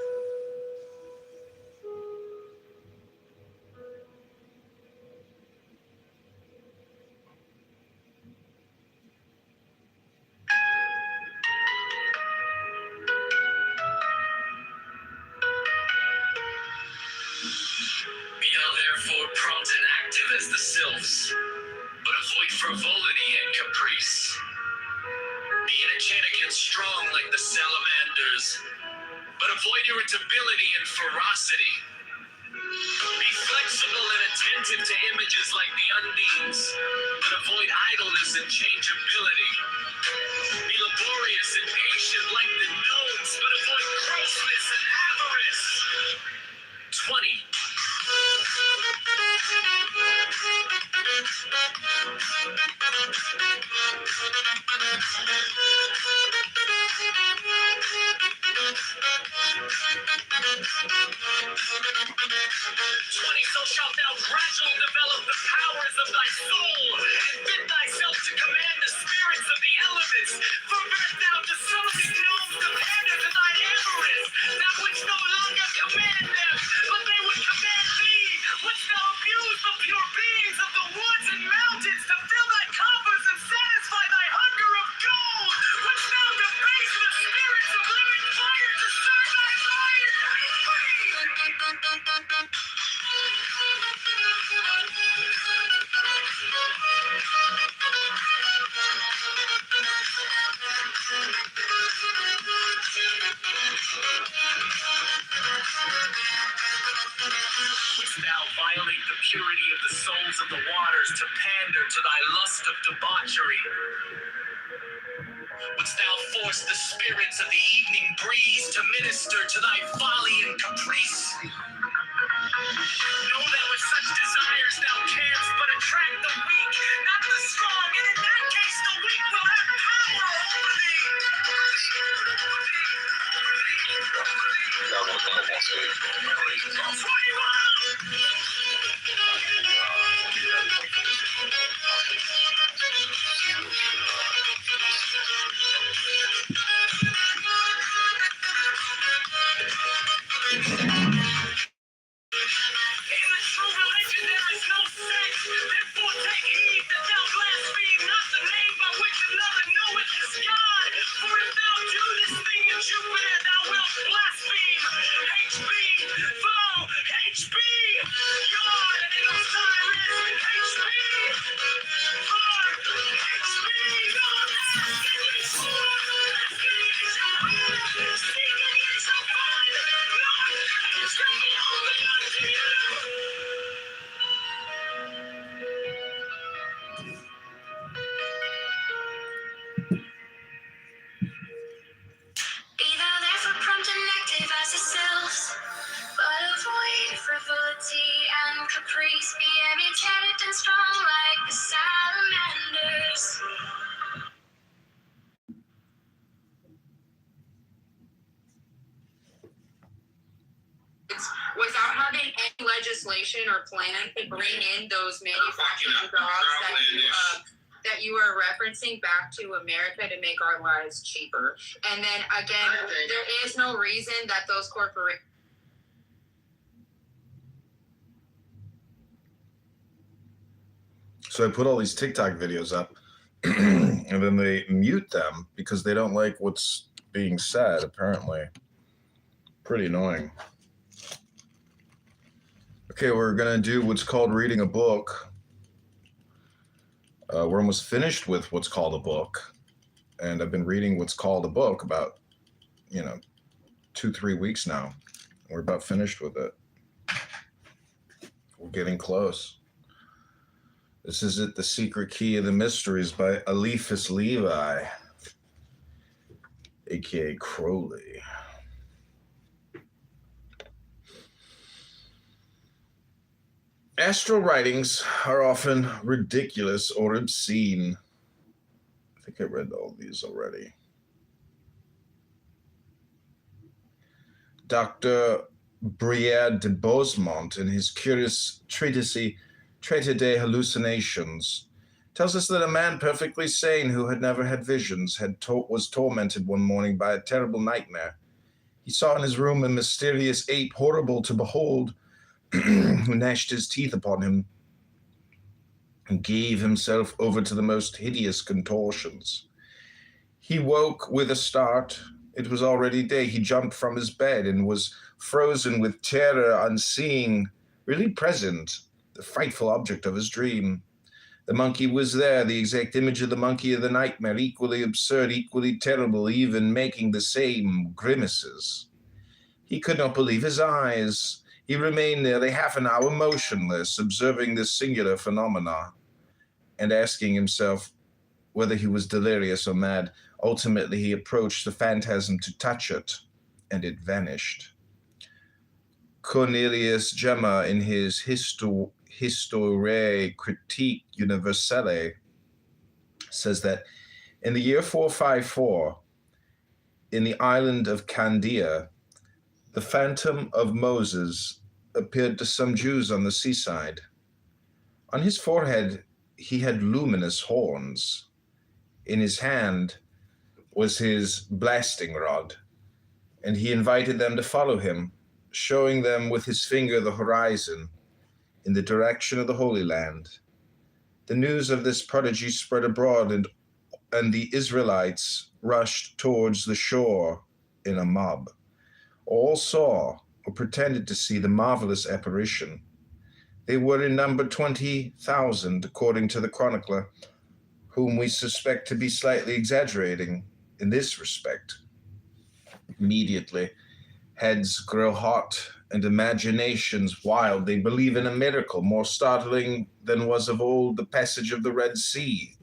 Be thou therefore prompt and active as the sylphs, but avoid frivolity and caprice. Be energetic and strong like the salamanders, but avoid irritability and ferocity. Be flexible and attentive to images like the undines, but avoid idleness and changeability. Be laborious and patient like the gnomes, but avoid grossness and avarice. 20. So shalt thou gradually develop the powers of thy soul, and fit thyself to command the spirits of the elements. For wert thou dissociate gnomes to pander to thine avarice, thou wouldst no longer command them, but they would command thee. Wouldst thou abuse the pure beings of the woods and mountains to fill thy coffers and satisfy thy hunger of gold? Wouldst thou debase the spirits of living fire to serve thy fire? Wouldst thou violate the purity of the souls of the waters to pander to thy lust of debauchery? Wouldst thou force the spirits of the evening breeze to minister to thy folly and caprice? Know that with such desires thou canst but attract the weak, not the strong, and in that case the weak will have power over thee. In the true religion there is no sex, therefore take heed that thou blaspheme not the name by which another knoweth is God. For if thou do this thing in Jupiter, thou wilt blaspheme HB, foe, HB, Yard, and in Osiris, HB, for HB, Yard, asking ye for, asking ye shall have, seeking ye shall find, knock, and it shall be opened unto you. Be thou therefore prompt and active as the sylphs, but avoid frivolity and caprice. Be energetic and strong like the salamanders. Without having any legislation or plan to bring in those manufacturing jobs that you are referencing back to America to make our lives cheaper. And then again, there is no reason that those corporations. So I put all these TikTok videos up and then they mute them because they don't like what's being said, apparently. Pretty annoying. Okay, we're going to do what's called reading a book. We're almost finished with what's called a book. And I've been reading what's called a book about, 2-3 weeks now. We're about finished with it. We're getting close. This is it, The Secret Key of the Mysteries by Eliphas Levi, a.k.a. Crowley. Astral writings are often ridiculous or obscene. I think I read all these already. Dr. Briere de Bosemont, in his curious treatise, Traité des Hallucinations, tells us that a man perfectly sane who had never had visions was tormented one morning by a terrible nightmare. He saw in his room a mysterious ape, horrible to behold, who gnashed his teeth upon him and gave himself over to the most hideous contortions. He woke with a start. It was already day. He jumped from his bed and was frozen with terror on seeing, really present, the frightful object of his dream. The monkey was there, the exact image of the monkey of the nightmare, equally absurd, equally terrible, even making the same grimaces. He could not believe his eyes. He remained nearly half an hour motionless, observing this singular phenomena and asking himself whether he was delirious or mad. Ultimately, he approached the phantasm to touch it, and it vanished. Cornelius Gemma, in his Histoire Critique Universelle, says that in the year 454, in the island of Candia, the phantom of Moses appeared to some Jews on the seaside. On his forehead, he had luminous horns. In his hand was his blasting rod, and he invited them to follow him, showing them with his finger the horizon in the direction of the Holy Land. The news of this prodigy spread abroad, and the Israelites rushed towards the shore in a mob. All saw, or pretended to see, the marvelous apparition. They were in number 20,000, according to the chronicler, whom we suspect to be slightly exaggerating in this respect. Immediately, heads grow hot and imaginations wild. They believe in a miracle more startling than was of old the passage of the Red Sea.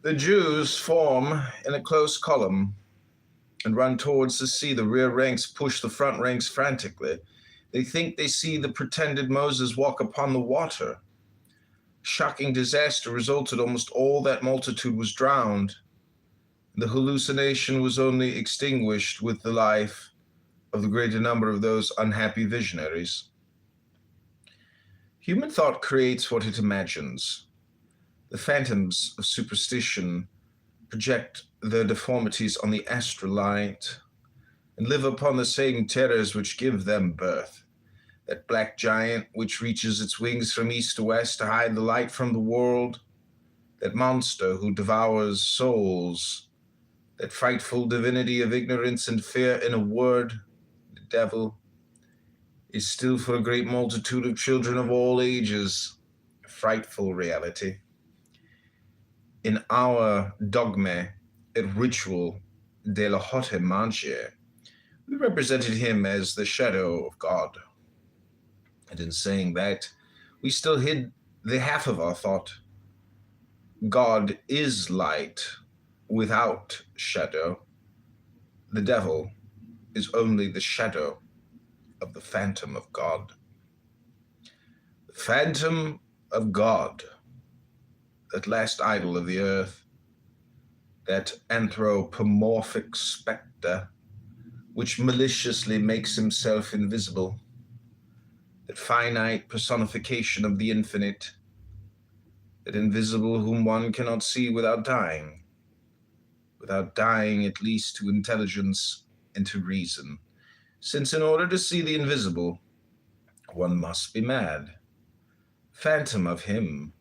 The Jews form in a close column and run towards the sea. The rear ranks push the front ranks frantically. They think they see the pretended Moses walk upon the water. Shocking disaster resulted. Almost all that multitude was drowned. The hallucination was only extinguished with the life of the greater number of those unhappy visionaries. Human thought creates what it imagines. The phantoms of superstition project their deformities on the astral light and live upon the same terrors which give them birth. That black giant which reaches its wings from east to west to hide the light from the world, that monster who devours souls, that frightful divinity of ignorance and fear, in a word, the devil, is still for a great multitude of children of all ages a frightful reality. In our dogme et ritual de la Haute Manger, we represented him as the shadow of God. And in saying that, we still hid the half of our thought. God is light without shadow. The devil is only the shadow of the phantom of God. The phantom of God, that last idol of the earth, that anthropomorphic spectre which maliciously makes himself invisible, that finite personification of the infinite, that invisible whom one cannot see without dying at least to intelligence and to reason, since in order to see the invisible, one must be mad. Phantom of him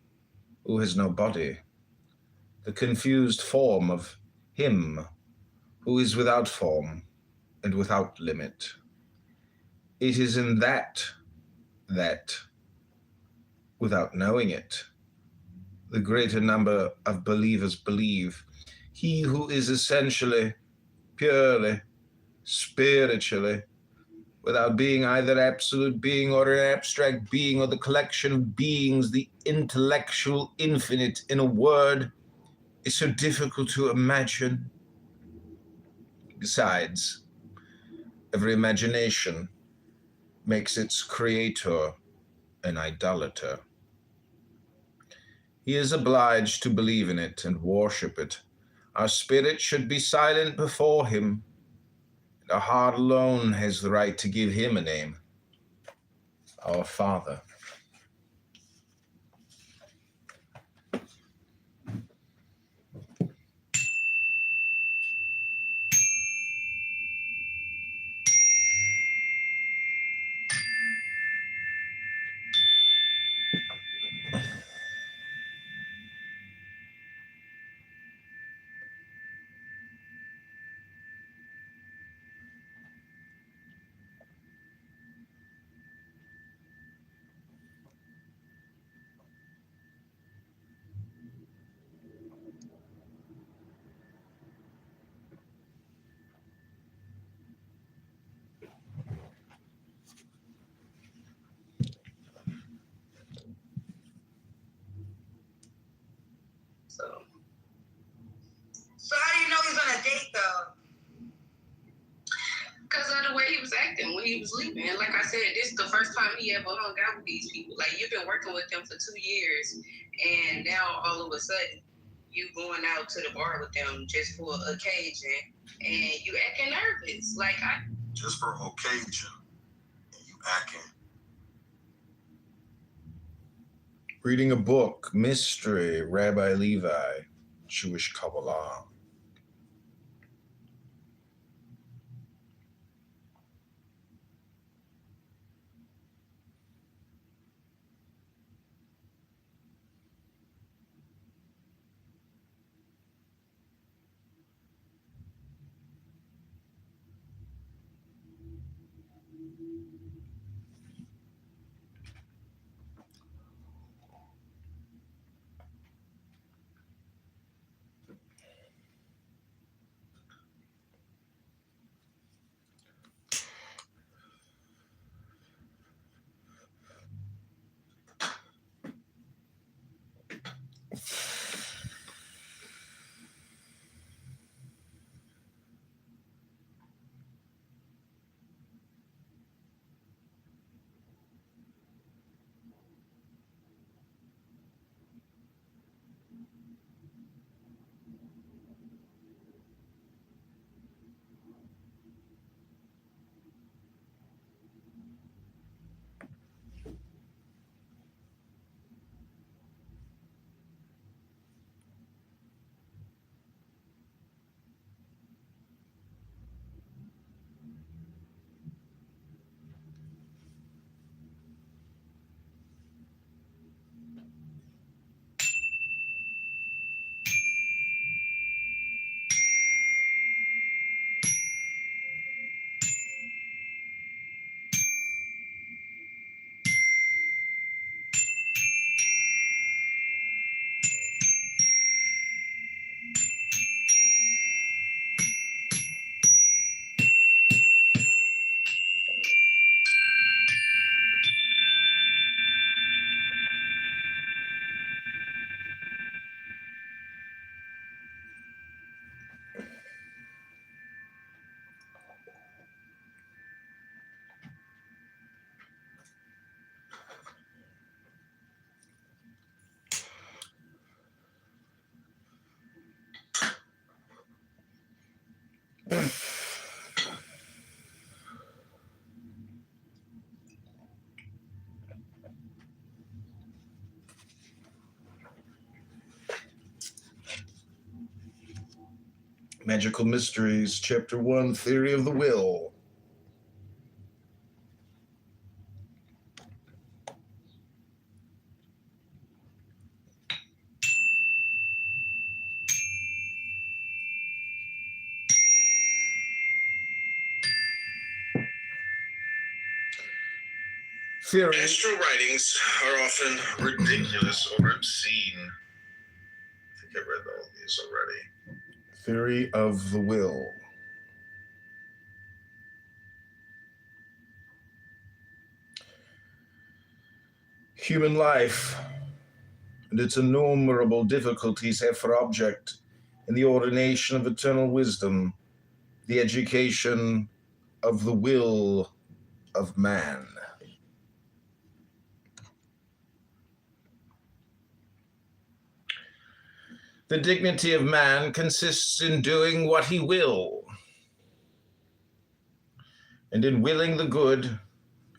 who has no body, the confused form of him who is without form and without limit. It is in that, without knowing it, the greater number of believers believe. He who is essentially, purely, spiritually, without being either absolute being or an abstract being or the collection of beings, the intellectual infinite, in a word, is so difficult to imagine. Besides, every imagination makes its creator an idolater. He is obliged to believe in it and worship it. Our spirit should be silent before him, and our heart alone has the right to give him a name. Our Father. So how do you know he's on a date though? Because of the way he was acting when he was leaving. And like I said, this is the first time he ever hung out with these people. Like, you've been working with them for 2 years, and now all of a sudden you going out to the bar with them just for occasion, and you acting nervous. Like, just for occasion, and you acting. Reading a book, Mystery, Rabbi Levi, Jewish Kabbalah. Magical Mysteries, Chapter 1, Theory of the Will. Theory. Astral writings are often ridiculous or obscene. think I read all these already. Theory of the will. Human life and its innumerable difficulties have for object, in the ordination of eternal wisdom, the education of the will of man. The dignity of man consists in doing what he will, and in willing the good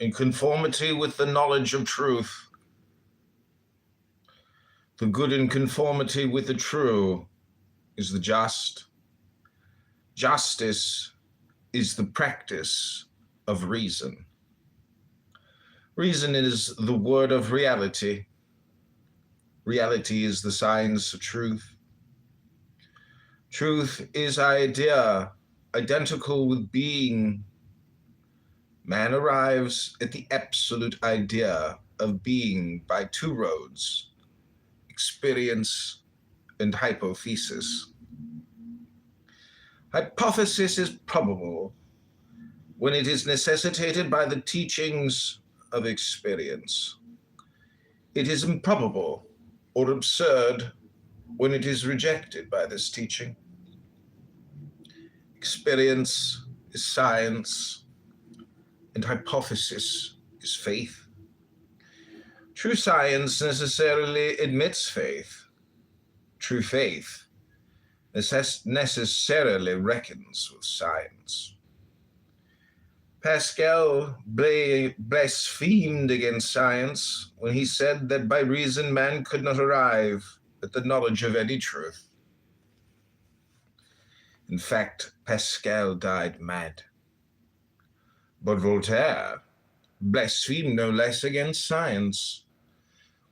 in conformity with the knowledge of truth. The good in conformity with the true is the just. Justice is the practice of reason. Reason is the word of reality. Reality is the science of truth. Truth is idea, identical with being. Man arrives at the absolute idea of being by two roads, experience and hypothesis. Hypothesis is probable when it is necessitated by the teachings of experience. It is improbable or absurd when it is rejected by this teaching. Experience is science, and hypothesis is faith. True science necessarily admits faith. True faith necessarily reckons with science. Pascal blasphemed against science when he said that by reason man could not arrive at the knowledge of any truth. In fact, Pascal died mad. But Voltaire blasphemed no less against science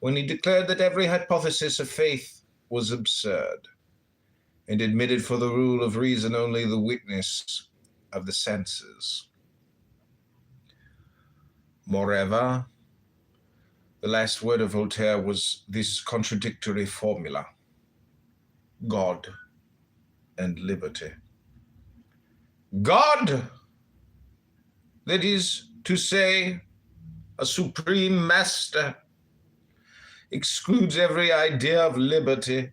when he declared that every hypothesis of faith was absurd, and admitted for the rule of reason only the witness of the senses. Moreover, the last word of Voltaire was this contradictory formula: God and liberty. God, that is to say, a supreme master, excludes every idea of liberty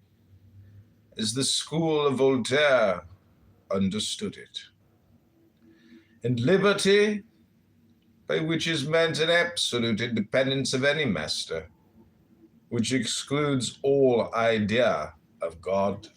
as the school of Voltaire understood it. And liberty, by which is meant an absolute independence of any master, which excludes all idea of God.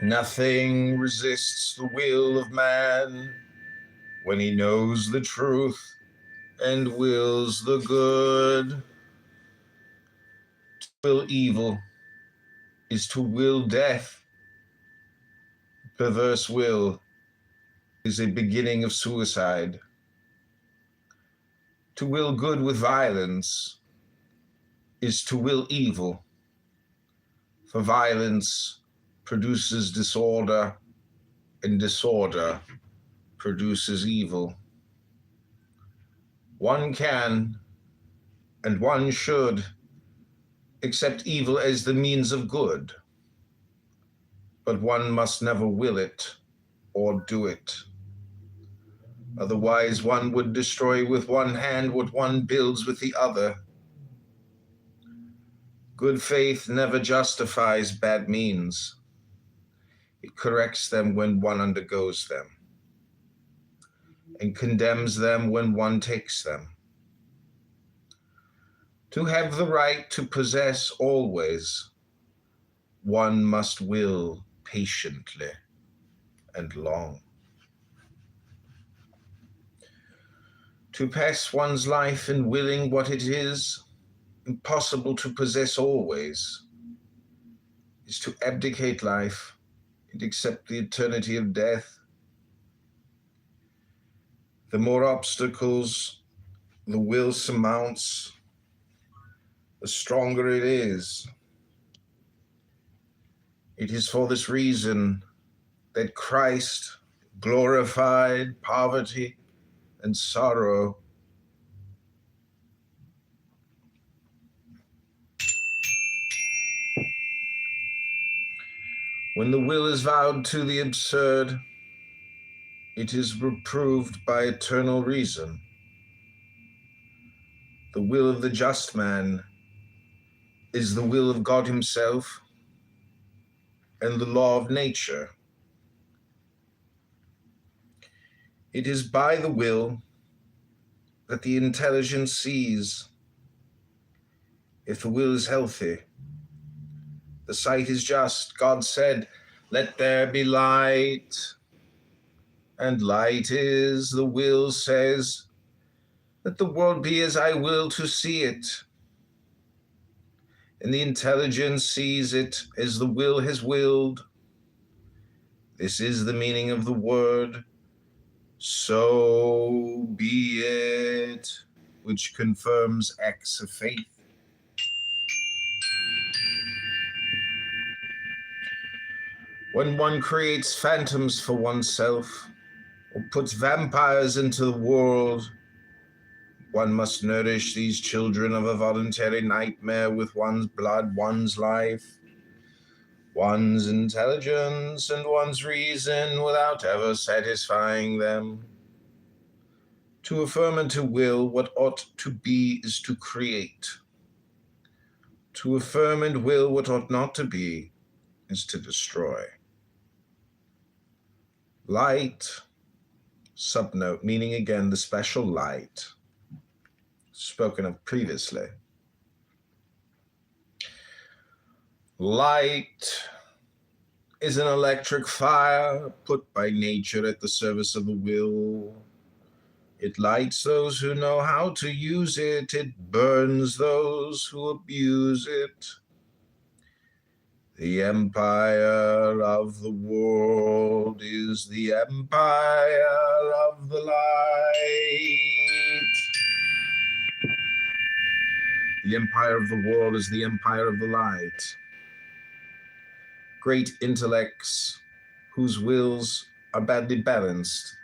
Nothing resists the will of man when he knows the truth and wills the good. To will evil is to will death. Perverse will is a beginning of suicide. To will good with violence is to will evil, for violence produces disorder, and disorder produces evil. One can, and one should, accept evil as the means of good, but one must never will it or do it. Otherwise, one would destroy with one hand what one builds with the other. Good faith never justifies bad means. It corrects them when one undergoes them, and condemns them when one takes them. To have the right to possess always, one must will patiently and long. To pass one's life in willing what it is impossible to possess always is to abdicate life and accept the eternity of death. The more obstacles the will surmounts, the stronger it is. It is for this reason that Christ glorified poverty and sorrow. When the will is vowed to the absurd, it is reproved by eternal reason. The will of the just man is the will of God himself and the law of nature. It is by the will that the intelligence sees. If the will is healthy, the sight is just. God said, "Let there be light." And light is, the will says, "Let the world be as I will to see it." And the intelligence sees it as the will has willed. This is the meaning of the word, "So be it," which confirms acts of faith. When one creates phantoms for oneself, or puts vampires into the world, one must nourish these children of a voluntary nightmare with one's blood, one's life, one's intelligence, and one's reason without ever satisfying them. To affirm and to will what ought to be is to create. To affirm and will what ought not to be is to destroy. Light, subnote, meaning again the special light spoken of previously. Light is an electric fire put by nature at the service of the will. It lights those who know how to use it. It burns those who abuse it. The empire of the world is the empire of the light. The empire of the world is the empire of the light. Great intellects whose wills are badly balanced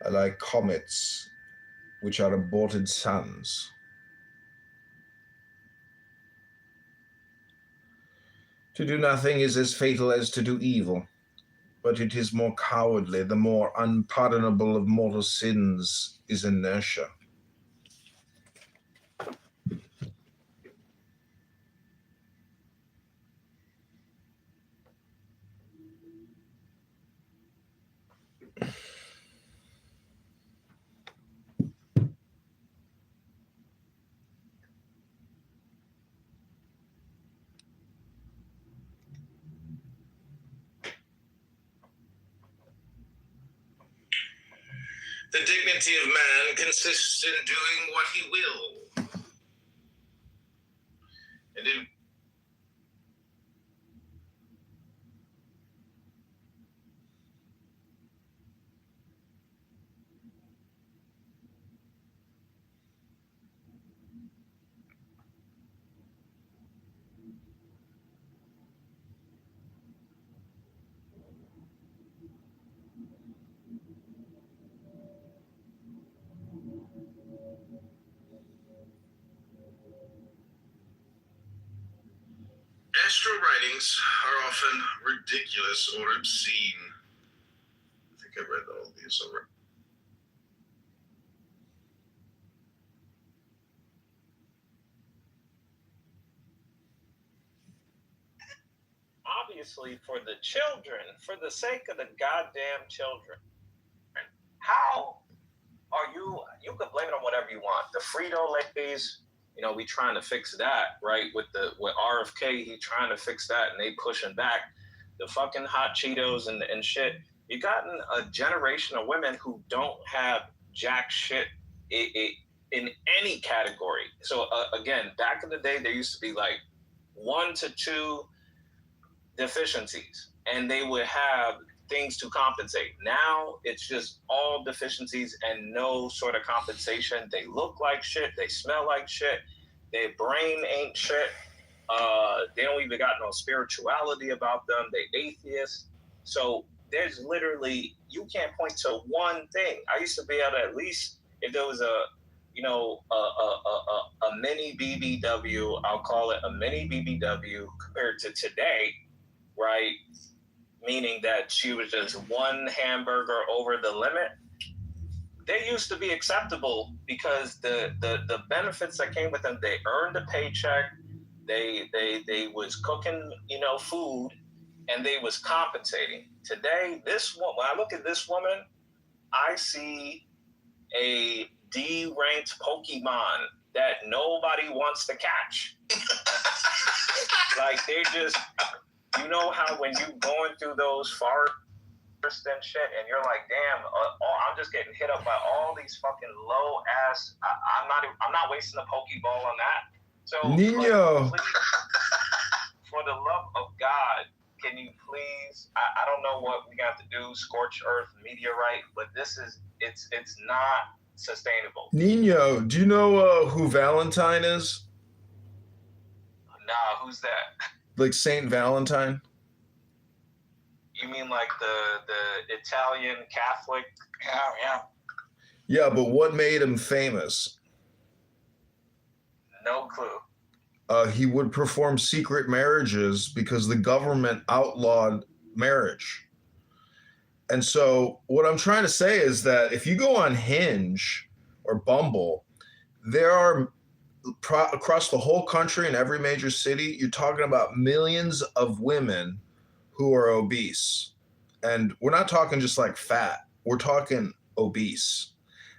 are like comets which are aborted suns. To do nothing is as fatal as to do evil, but it is more cowardly. The more unpardonable of mortal sins is inertia. The dignity of man consists in doing what he will. And in astral writings are often ridiculous or obscene. I think I read all these over. Obviously, for the children, for the sake of the goddamn children, how are you can blame it on whatever you want. The Frito-Lays, we trying to fix that, right? With RFK, he trying to fix that, and they pushing back. The fucking hot Cheetos and shit. You gotten a generation of women who don't have jack shit in any category. So again, back in the day, there used to be like 1 to 2 deficiencies, and they would have things to compensate. Now it's just all deficiencies and no sort of compensation. They look like shit. They smell like shit. Their brain ain't shit. They don't even got no spirituality about them. They atheists. So there's literally, you can't point to one thing. I used to be able to, at least if there was a mini BBW, I'll call it a mini BBW compared to today, right? Meaning that she was just one hamburger over the limit. They used to be acceptable because the benefits that came with them, they earned a paycheck, they was cooking, food, and they was compensating. Today, when I look at this woman, I see a D-ranked Pokemon that nobody wants to catch. Like, they just, how when you going through those forests and shit, and you're like, damn, I'm just getting hit up by all these fucking low ass. I'm not wasting a Pokeball on that. So, Nino, please, for the love of God, can you please? I don't know what we got to do, scorch earth, meteorite, but it's not sustainable. Nino, do you know who Valentine is? Nah, who's that? Like Saint Valentine? You mean like the Italian Catholic? Yeah. Yeah, but what made him famous? No clue. He would perform secret marriages because the government outlawed marriage. And so what I'm trying to say is that if you go on Hinge or Bumble, there are across the whole country in every major city, you're talking about millions of women who are obese. And we're not talking just like fat. We're talking obese.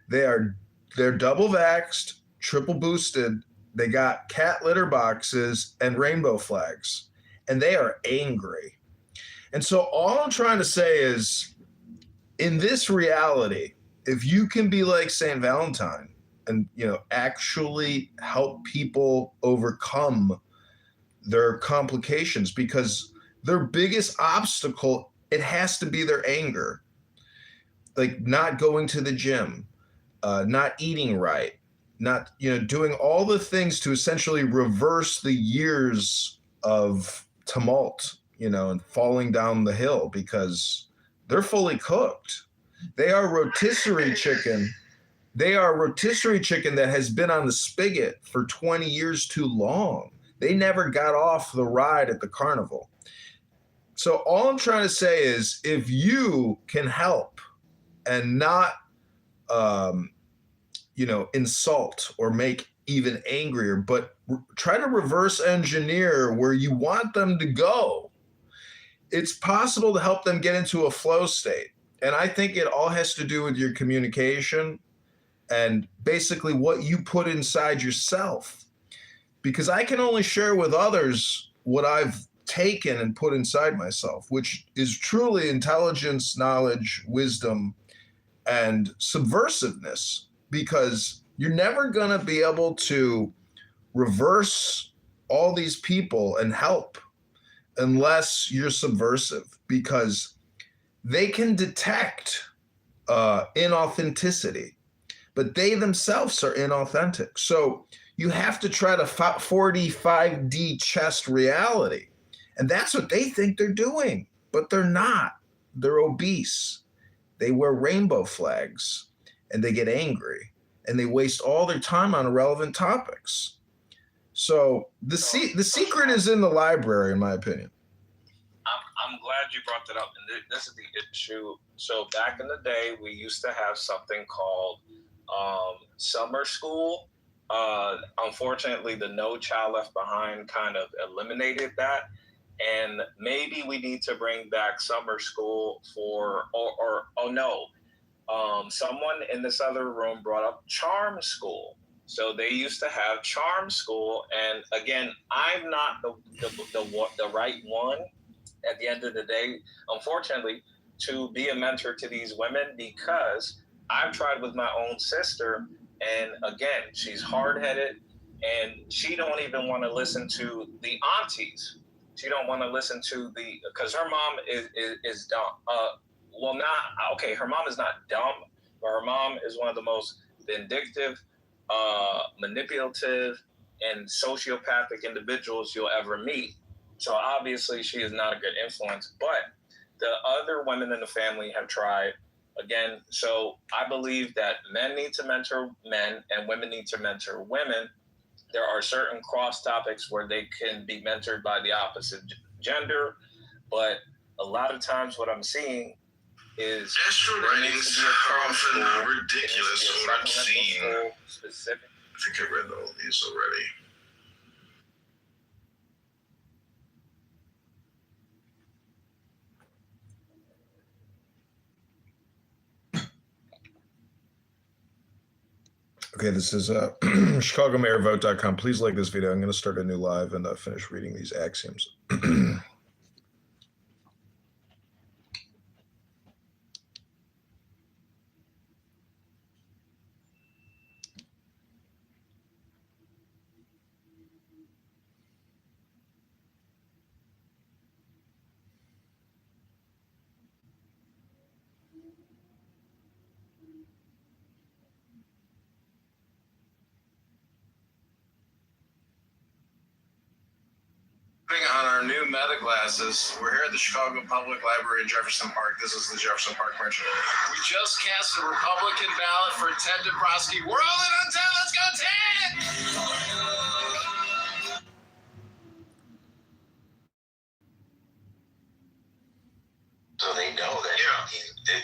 They're double vaxxed, triple boosted. They got cat litter boxes and rainbow flags, and they are angry. And so all I'm trying to say is, in this reality, if you can be like St. Valentine and, actually help people overcome their complications, because their biggest obstacle, it has to be their anger. Like not going to the gym, not eating right, not, doing all the things to essentially reverse the years of tumult, and falling down the hill because they're fully cooked. They are rotisserie chicken. They are rotisserie chicken that has been on the spigot for 20 years too long. They never got off the ride at the carnival. So all I'm trying to say is, if you can help and not, insult or make even angrier, but try to reverse engineer where you want them to go, it's possible to help them get into a flow state. And I think it all has to do with your communication and basically what you put inside yourself. Because I can only share with others what I've taken and put inside myself, which is truly intelligence, knowledge, wisdom, and subversiveness, because you're never going to be able to reverse all these people and help unless you're subversive, because they can detect inauthenticity, but they themselves are inauthentic. So you have to try to 45D chess reality. And that's what they think they're doing, but they're not. They're obese. They wear rainbow flags, and they get angry, and they waste all their time on irrelevant topics. So the secret is in the library, in my opinion. I'm glad you brought that up, and this is the issue. So back in the day, we used to have something called summer school. Unfortunately, the No Child Left Behind kind of eliminated that, and maybe we need to bring back summer school someone in this other room brought up charm school. So they used to have charm school, and again, I'm not the right one at the end of the day, unfortunately, to be a mentor to these women, because I've tried with my own sister, and again, she's hard-headed, and she don't even want to listen to the aunties. She don't want to listen to because her mom is dumb. Her mom is not dumb, but her mom is one of the most vindictive, manipulative, and sociopathic individuals you'll ever meet. So obviously she is not a good influence, but the other women in the family have tried again. So I believe that men need to mentor men and women need to mentor women. There are certain cross topics where they can be mentored by the opposite gender, but a lot of times what I'm seeing is Astro writings are often ridiculous from what I've seen. Specific. I think I read all these already. Okay, this is ChicagoMayorVote.com. Please like this video. I'm going to start a new live and finish reading these axioms. On our new meta glasses, we're here at the Chicago Public Library in Jefferson Park. This is the Jefferson Park Merchant. We just cast a Republican ballot for Ted to prosecute. We're all in on Ted. Let's go, Ted! So they know that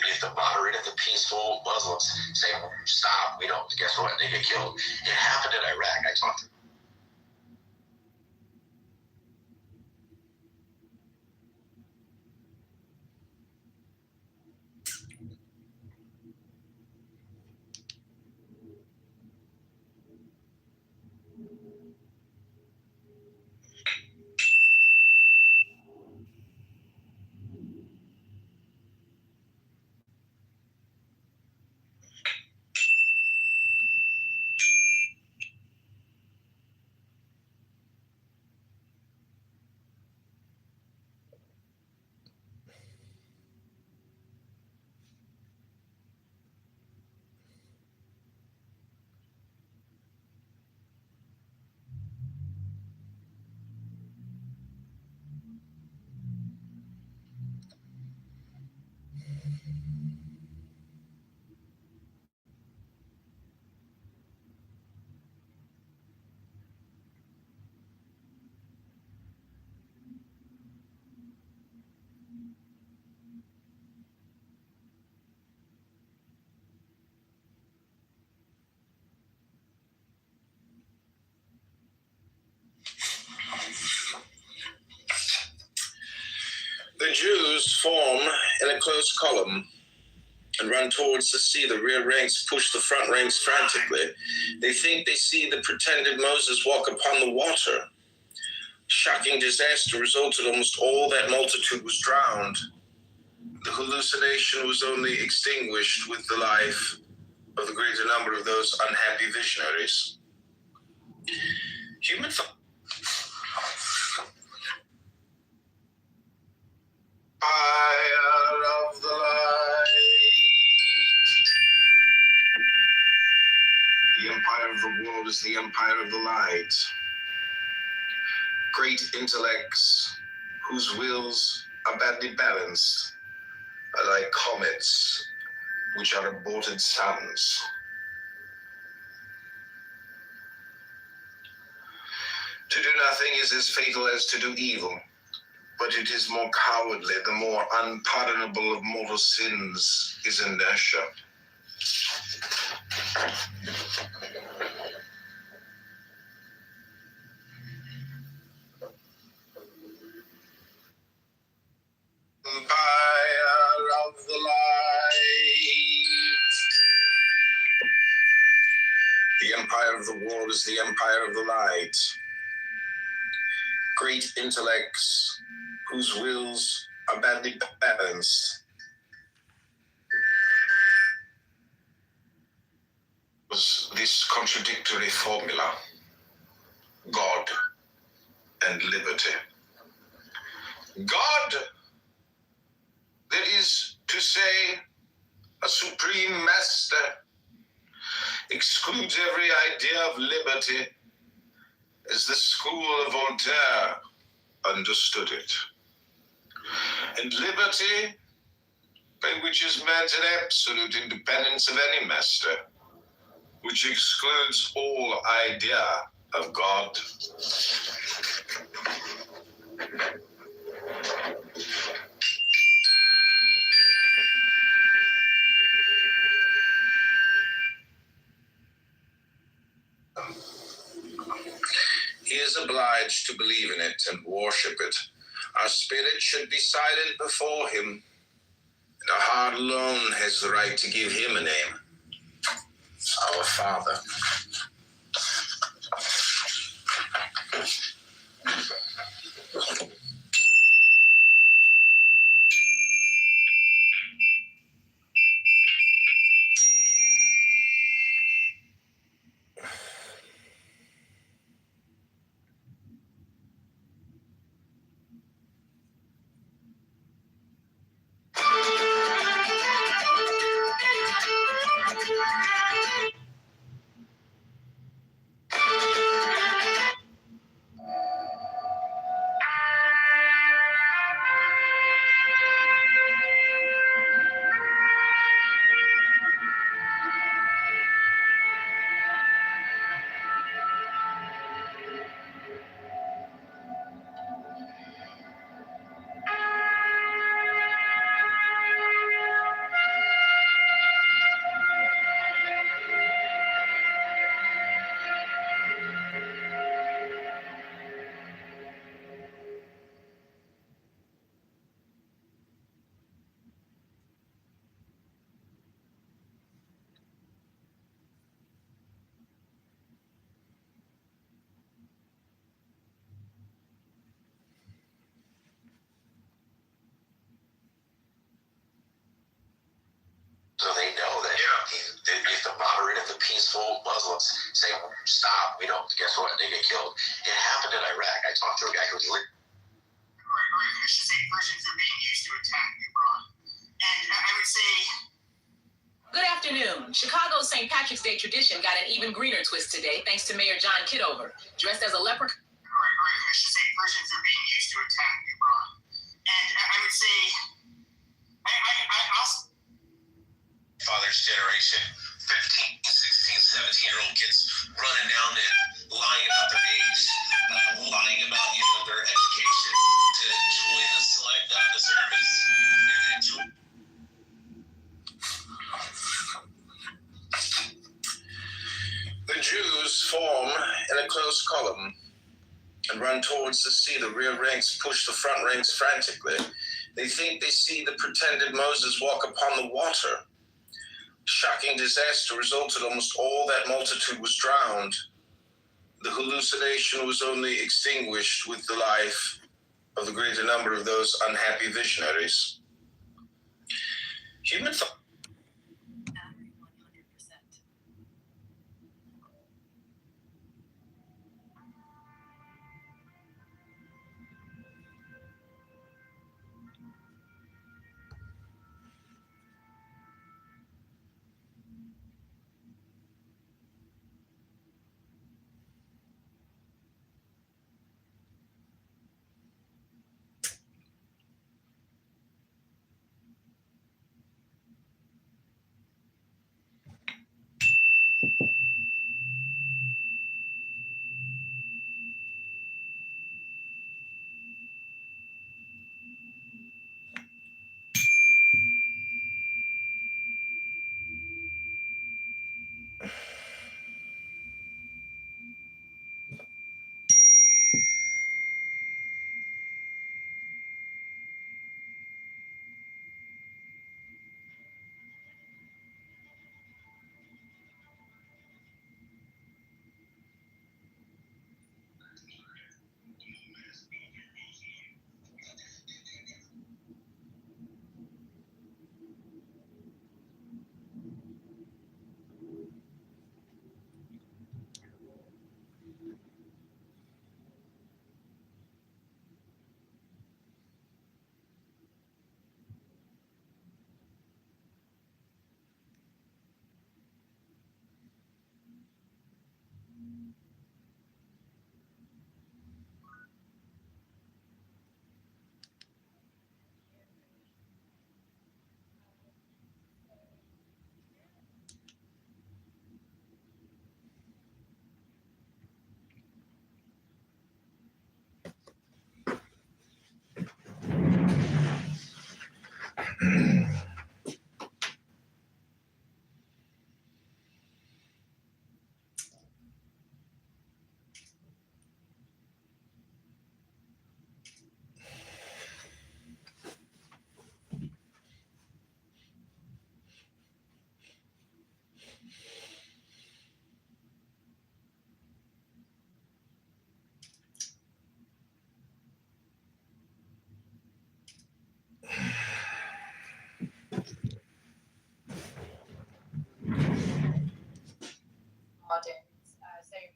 if the moderate, if the peaceful Muslims say, stop, we don't, guess what? They get killed. It happened in Iraq. I talked to The Jews form in a close column and run towards the sea. The rear ranks push the front ranks frantically. They think they see the pretended Moses walk upon the water. Shocking disaster resulted. Almost all that multitude was drowned. The hallucination was only extinguished with the life of the greater number of those unhappy visionaries. Human fire of the light. The empire of the world is the empire of the light. Great intellects whose wills are badly balanced are like comets which are aborted suns. To do nothing is as fatal as to do evil, but it is more cowardly. The more unpardonable of mortal sins is inertia. Empire of the light. The empire of the world is the empire of the light. Great intellects whose wills are badly balanced this contradictory formula: God and liberty. God, that is to say, a supreme master, excludes every idea of liberty as the school of Voltaire understood it. And liberty, by which is meant an absolute independence of any master, which excludes all idea of God. He is obliged to believe in it and worship it. Our spirit should be silent before him, and our heart alone has the right to give him a name. Our Father. So they know that if the moderate and the peaceful Muslims say, stop, we don't, guess what, they get killed. It happened in Iraq. I talked to a guy who lived. I should say Persians are being used to attack Iran. And I would say... Good afternoon. Chicago's St. Patrick's Day tradition got an even greener twist today, thanks to Mayor John Kitover. Dressed as a leprechaun. I should say Persians are being used to attack Iran. And I would say... I'll... Father's generation, 15, 16, 17-year-old kids running down and lying about their age, lying about their education, to join the service, and then The Jews form in a close column and run towards the sea. The rear ranks push the front ranks frantically. They think they see the pretended Moses walk upon the water. Shocking disaster resulted. Almost all that multitude was drowned. The hallucination was only extinguished with the life of the greater number of those unhappy visionaries. Human. So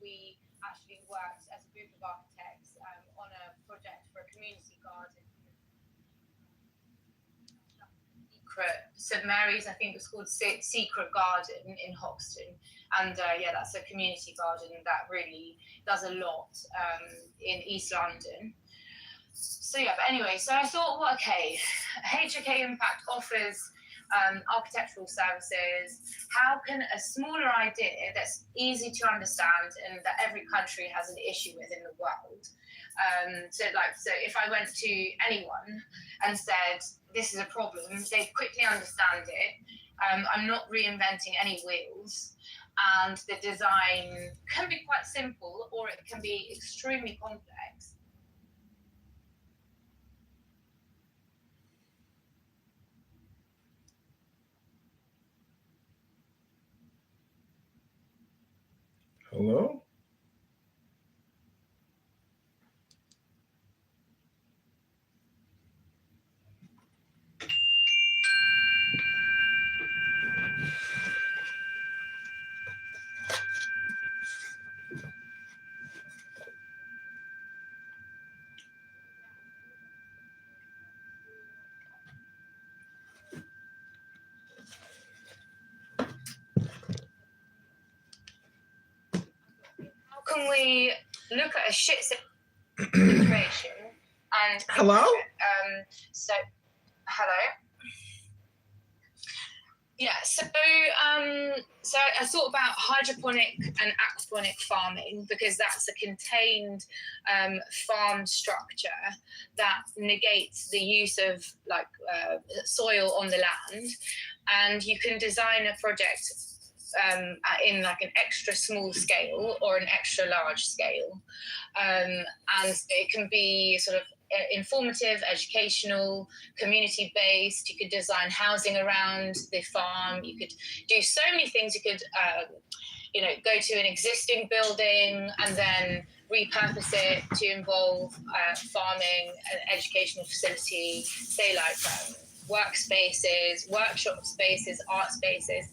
we actually worked as a group of architects on a project for a community garden. St Mary's, I think it's called Secret Garden in Hoxton, and that's a community garden that really does a lot in East London. So but anyway, so I thought, well, okay, HOK Impact offers architectural services. How can a smaller idea that's easy to understand and that every country has an issue with in the world? So if I went to anyone and said, this is a problem, they'd quickly understand it. I'm not reinventing any wheels. And the design can be quite simple or it can be extremely complex. Hello? How can we look at a shit situation and hello? Hello. Yeah, so I thought about hydroponic and aquaponic farming because that's a contained farm structure that negates the use of soil on the land, and you can design a project in like an extra small scale or an extra large scale, and it can be sort of informative, educational, community-based. You could design housing around the farm. You could do so many things. You could, go to an existing building and then repurpose it to involve farming, an educational facility, say like workspaces, workshop spaces, art spaces.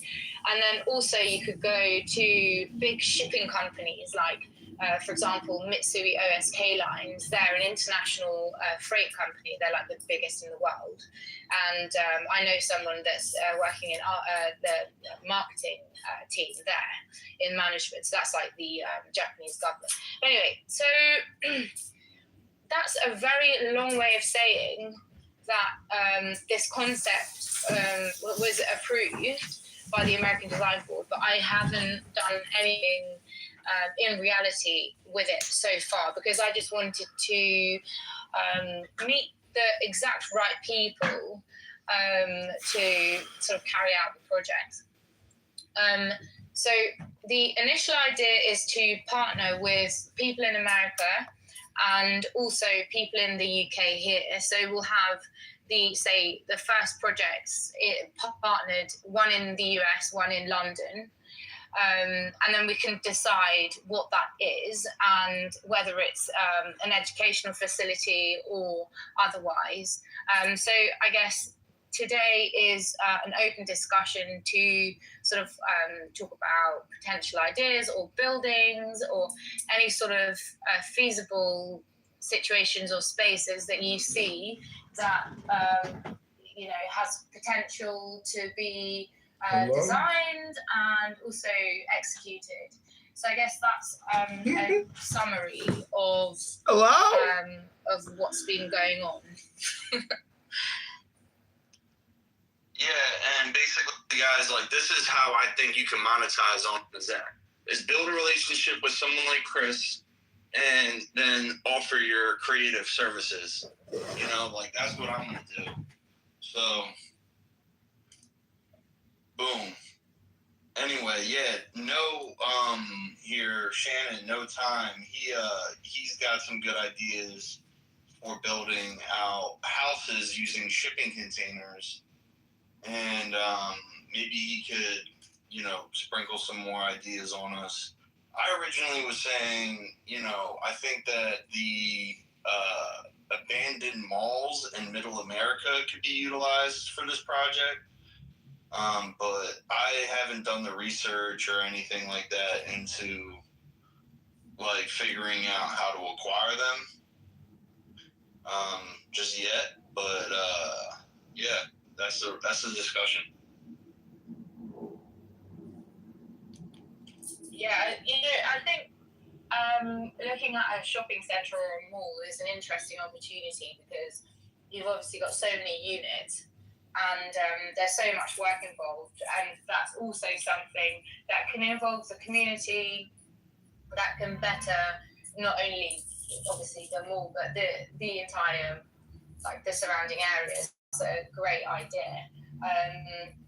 And then also you could go to big shipping companies like, for example, Mitsui OSK Lines. They're an international freight company. They're like the biggest in the world. And I know someone that's working in the marketing team there in management. So that's like the Japanese government. But anyway, so that's a very long way of saying that this concept was approved by the American Design Board, but I haven't done anything in reality with it so far, because I just wanted to meet the exact right people to sort of carry out the project. So the initial idea is to partner with people in America and also people in the UK here. So we'll have the first projects partnered, one in the US, one in London. And then we can decide what that is and whether it's an educational facility or otherwise. So I guess today is an open discussion to sort of talk about potential ideas or buildings or any sort of feasible situations or spaces that you see that has potential to be designed and also executed. So I guess that's a summary of what's been going on. Yeah, and basically, guys, like, this is how I think you can monetize on Zach. Is build a relationship with someone like Chris and then offer your creative services. You know, like, that's what I'm going to do. So, boom. Anyway, yeah, here, Shannon, no time. He's got some good ideas for building out houses using shipping containers. And maybe he could, sprinkle some more ideas on us. I originally was saying, I think that the abandoned malls in Middle America could be utilized for this project. But I haven't done the research or anything like that into, like, figuring out how to acquire them just yet. But, yeah. That's a discussion. Yeah, I think looking at a shopping centre or a mall is an interesting opportunity because you've obviously got so many units and there's so much work involved, and that's also something that can involve the community, that can better not only obviously the mall but the entire, like, the surrounding areas. A great idea,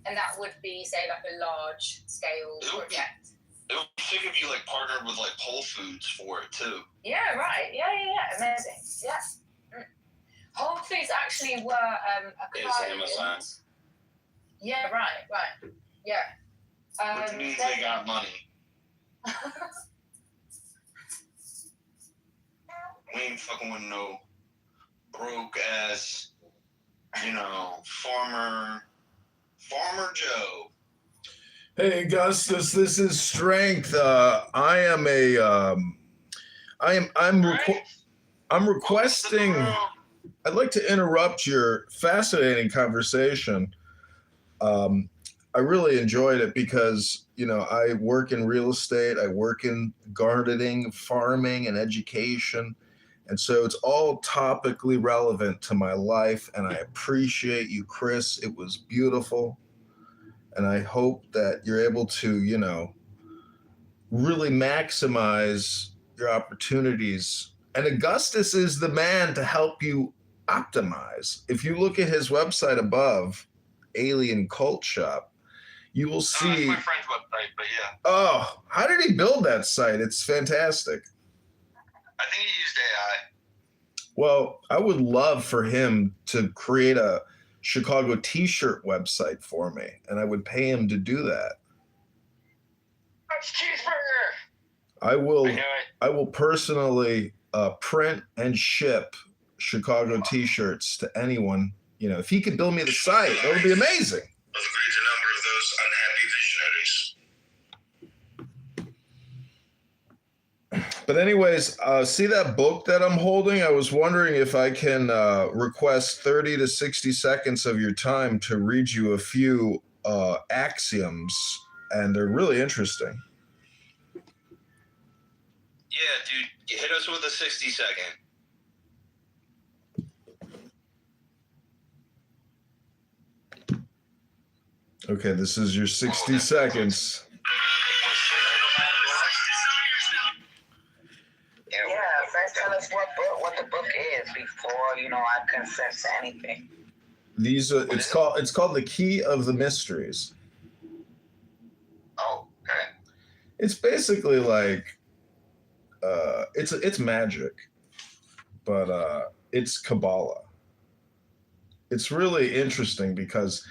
and that would be, say, like a large scale project. It would be sick if you, like, partnered with, like, Whole Foods for it too. Yeah, right. Yeah, amazing. Yeah. Whole Foods actually were a client. Amazon. Yeah, right. Yeah. Which means they got money. We ain't fucking with no broke ass, Farmer Joe. Hey, Augustus, this is Strength. I'm requesting. I'd like to interrupt your fascinating conversation. I really enjoyed it because, I work in real estate, I work in gardening, farming, and education. And so it's all topically relevant to my life, and I appreciate you, Chris. It was beautiful. And I hope that you're able to, really maximize your opportunities. And Augustus is the man to help you optimize. If you look at his website above, Alien Cult Shop, you will see. It's my friend's website, but yeah. Oh, how did he build that site? It's fantastic. I think he used AI. Well, I would love for him to create a Chicago t-shirt website for me, and I would pay him to do that. That's cheeseburger. I will personally print and ship Chicago t-shirts to anyone You know, if he could build me the site, that would be amazing. Of a greater number of those unhappy visionaries. But anyways, see that book that I'm holding? I was wondering if I can request 30 to 60 seconds of your time to read you a few axioms, and they're really interesting. Yeah, dude, you hit us with a 60-second. Okay, this is your 60 seconds. Yeah, first tell us what the book is before, I consent to anything. It's called The Key of the Mysteries. Oh, okay. It's basically like it's magic, but it's Kabbalah. It's really interesting because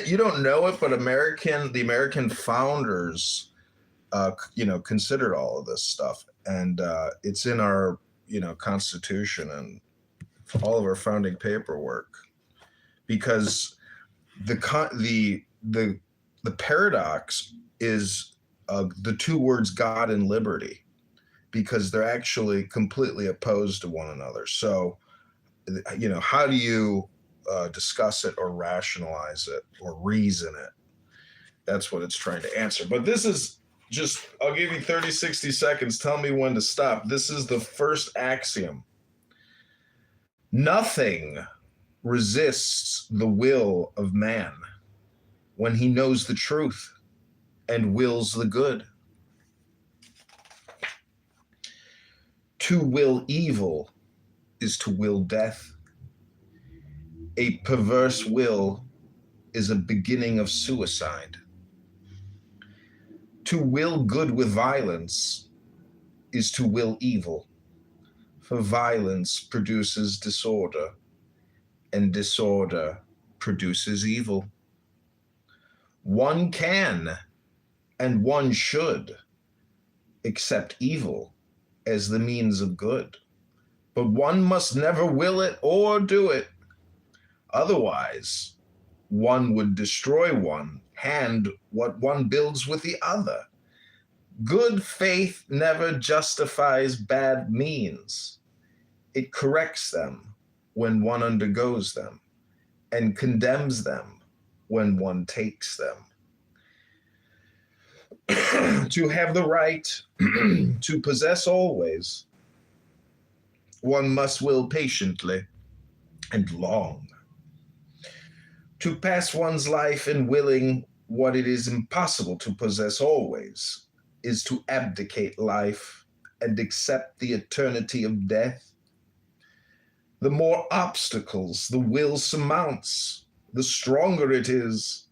you don't know it, but the American founders considered all of this stuff, and it's in our Constitution and all of our founding paperwork, because the paradox is the two words God and liberty, because they're actually completely opposed to one another. So how do you discuss it or rationalize it or reason it? That's what it's trying to answer. But this is just, I'll give you 30, 60 seconds. Tell me when to stop. This is the first axiom. Nothing resists the will of man when he knows the truth and wills the good. To will evil is to will death. A perverse will is a beginning of suicide. To will good with violence is to will evil, for violence produces disorder, and disorder produces evil. One can and one should accept evil as the means of good, but one must never will it or do it. Otherwise, one would destroy one, hand what one builds with the other. Good faith never justifies bad means. It corrects them when one undergoes them and condemns them when one takes them. To have the right to possess always, one must will patiently and long. To pass one's life in willing what it is impossible to possess always is to abdicate life and accept the eternity of death. The more obstacles the will surmounts, the stronger it is.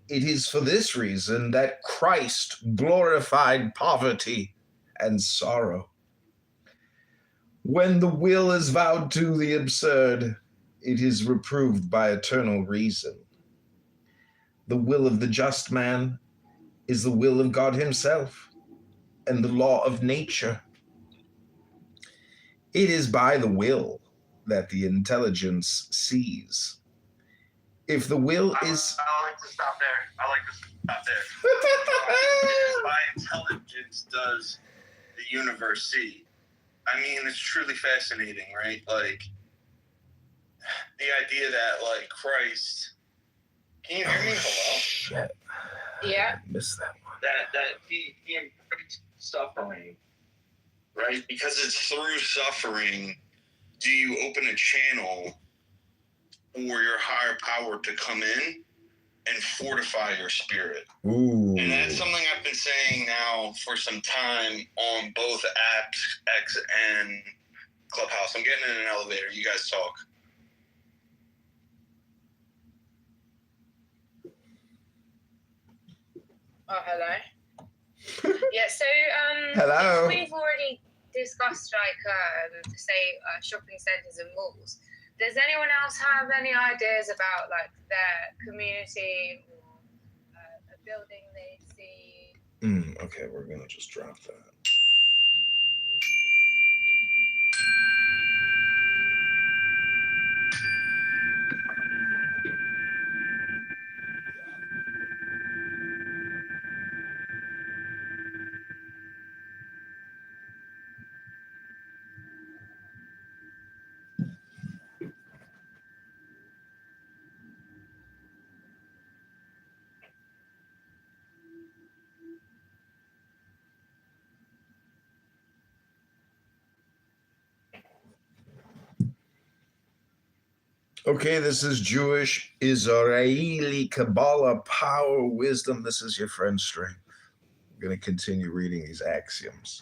It is for this reason that Christ glorified poverty and sorrow. When the will is vowed to the absurd, it is reproved by eternal reason. The will of the just man is the will of God himself and the law of nature. It is by the will that the intelligence sees. If the will is... I like to stop there. It is by intelligence does the universe see. I mean, it's truly fascinating, right? Like, the idea that, like, Christ... Can you hear me? Hello? Shit. Yeah. I missed that one. That he embraced suffering, right? Because it's through suffering do you open a channel for your higher power to come in and fortify your spirit. Ooh. And that's something I've been saying now for some time on both apps, X and Clubhouse. I'm getting in an elevator. You guys talk. Oh, hello. Yeah, so hello. We've already discussed like say shopping centers and malls. Does anyone else have any ideas about like their community or a building they see? Okay, we're gonna just drop that. Okay, this is Jewish, Israeli, Kabbalah, power, wisdom. This is your friend Strength. We're going to continue reading these axioms.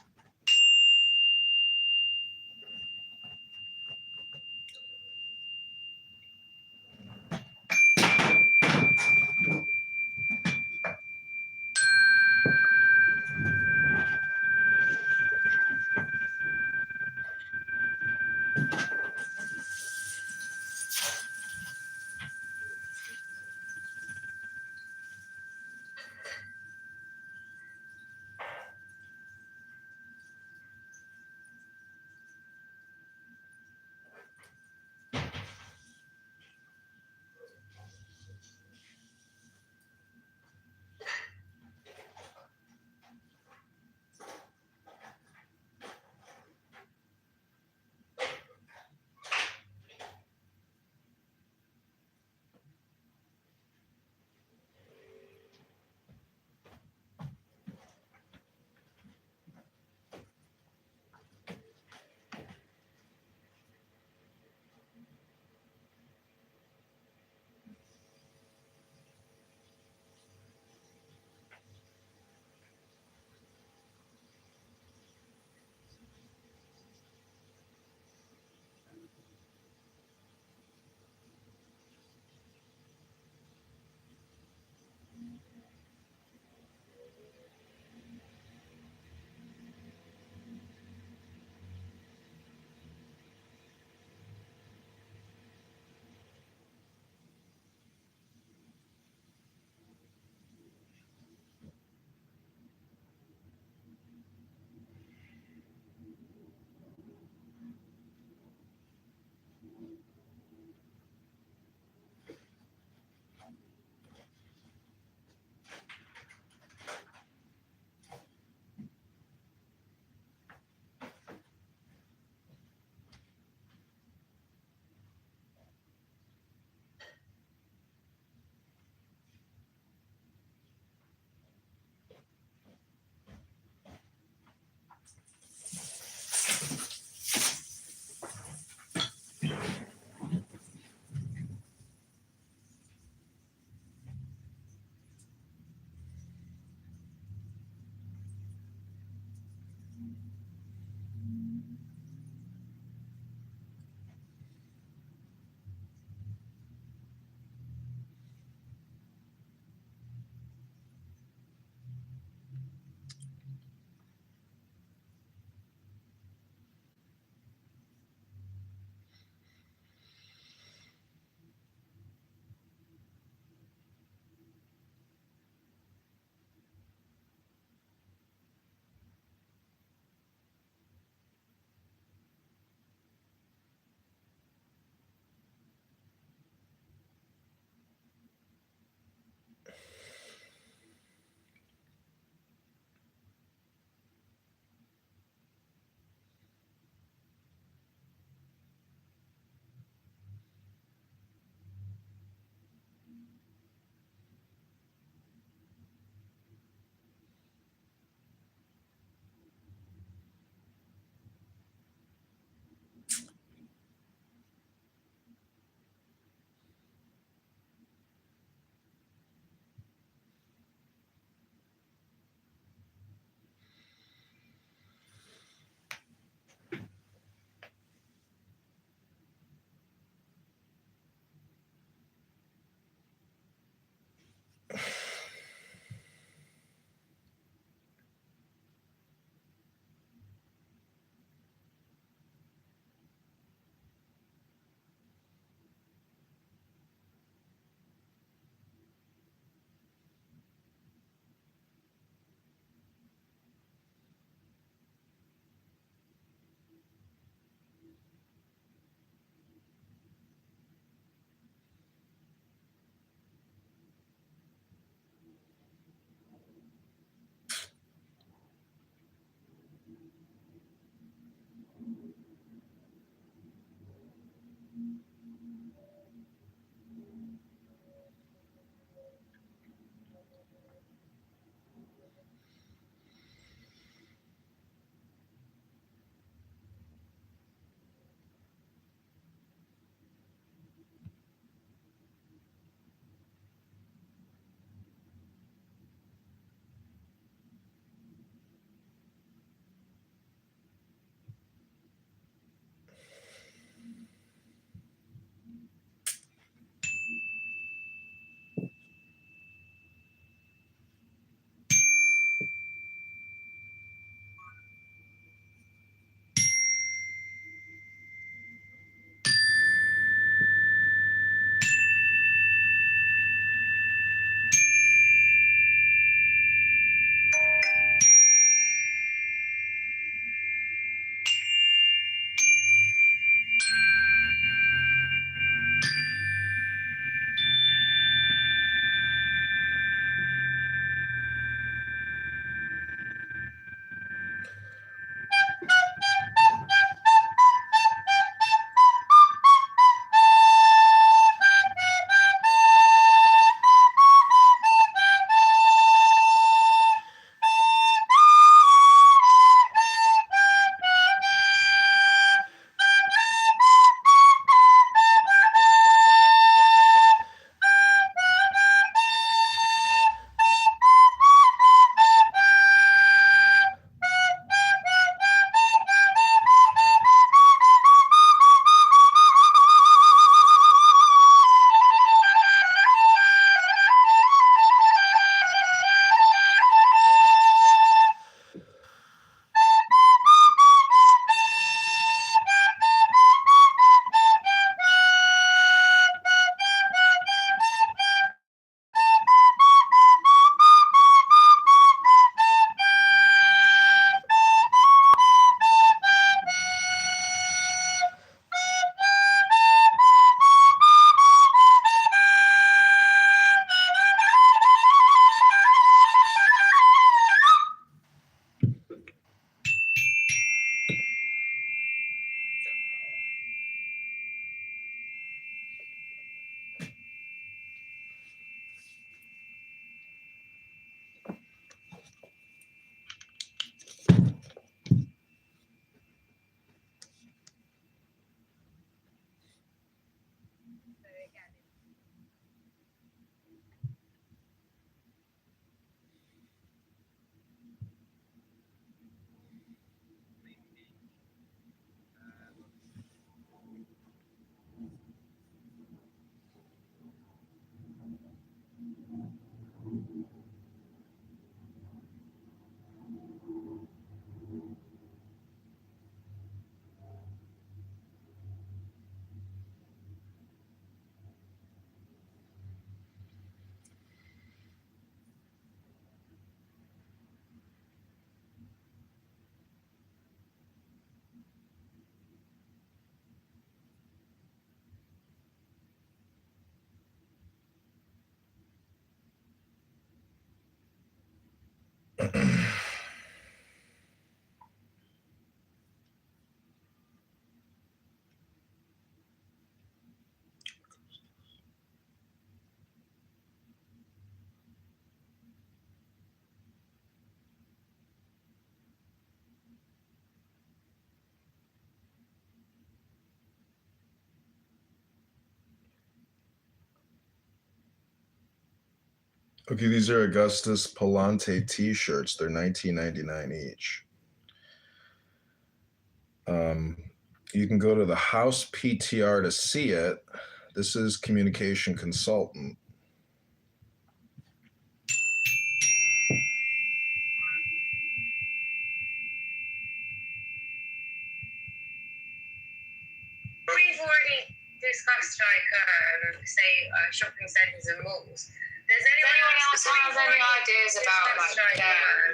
Okay, these are Augustus Palante T-shirts. They're $19.99 each. You can go to the House PTR to see it. This is Communication Consultant. We've already discussed say shopping centres and malls. Does anyone else have any ideas about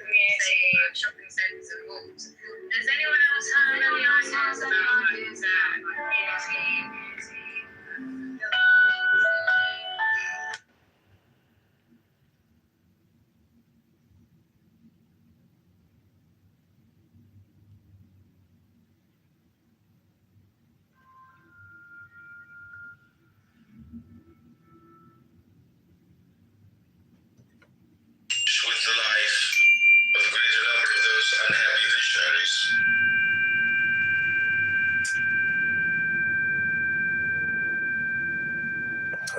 community shopping centres and malls? Does anyone else have any ideas about community? With the life of a greater number of those unhappy visionaries.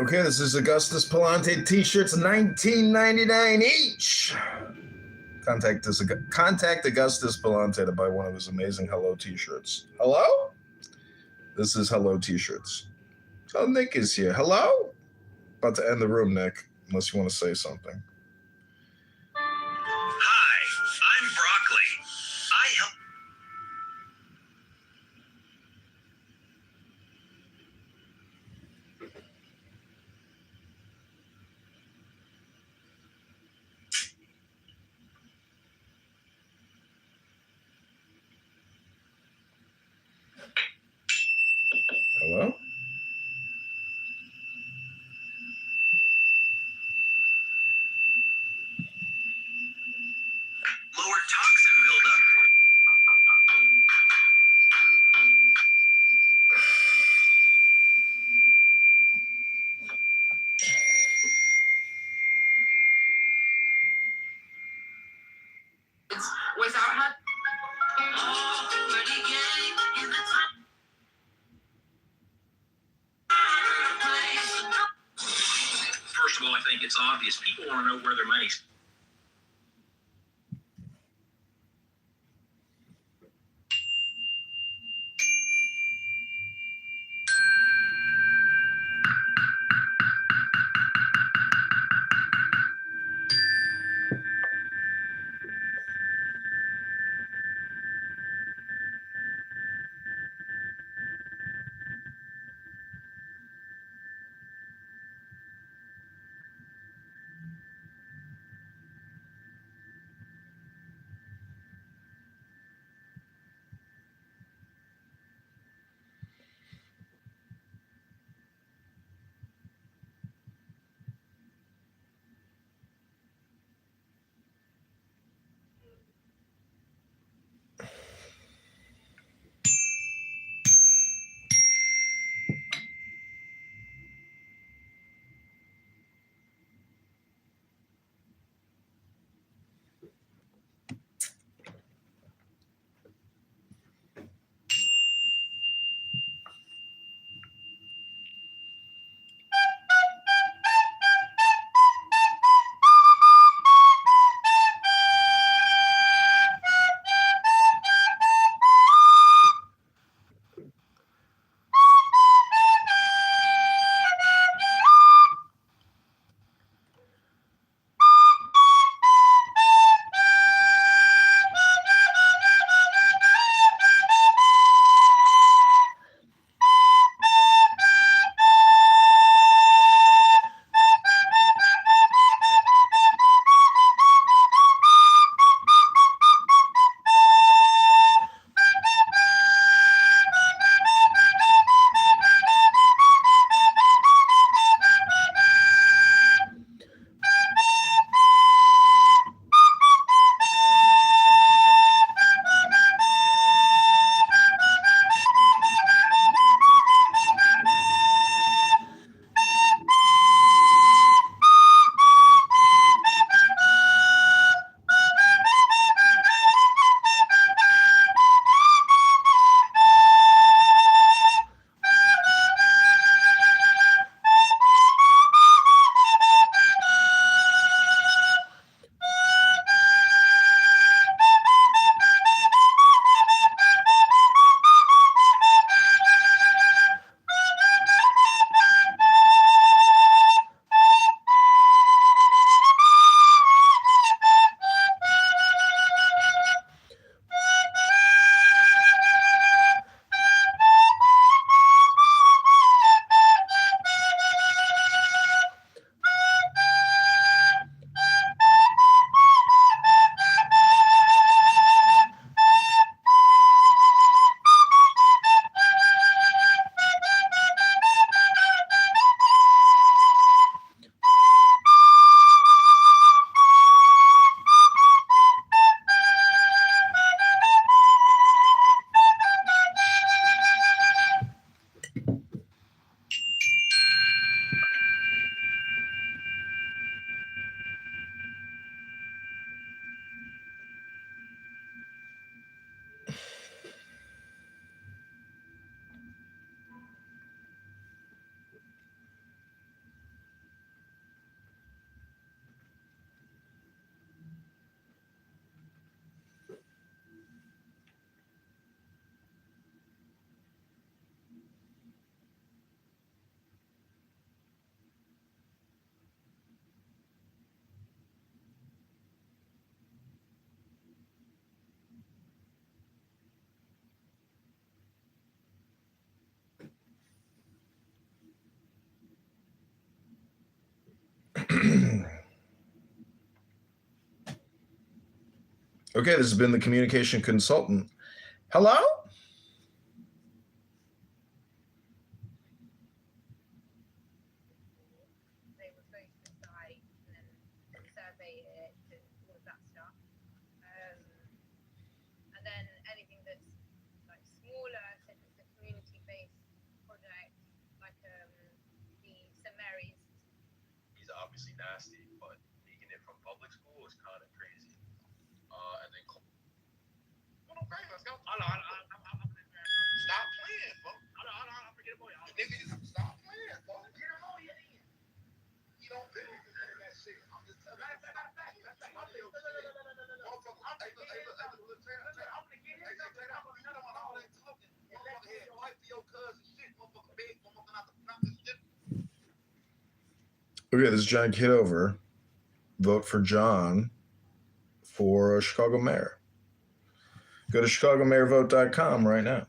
Okay, this is Augustus Palante T-shirts, $19.99 each. Contact Augustus Palante to buy one of his amazing Hello T-shirts. Hello? This is Hello T-shirts. So Nick is here. Hello? About to end the room, Nick, unless you want to say something. Hi, I'm Broccoli. I help. Hello? Lower toxin buildup. Without having. First of all, I think it's obvious. People want to know where their money's. Okay, this has been the communication consultant. Hello? They were supposed to decide and then survey it and all of that stuff. And then anything that's like smaller, such as the community-based project, like the St. Mary's. He's obviously nasty, but making it from public school is kind of crazy. And then crazy. Let's go. Stop playing, bro. I'm forget about y'all. Nigga, stop playing, bro. Get him on your end. You don't fit that shit. I'm just telling you. Okay, this is John Kitover. Vote for John for Chicago mayor. Go to ChicagoMayorVote.com right now.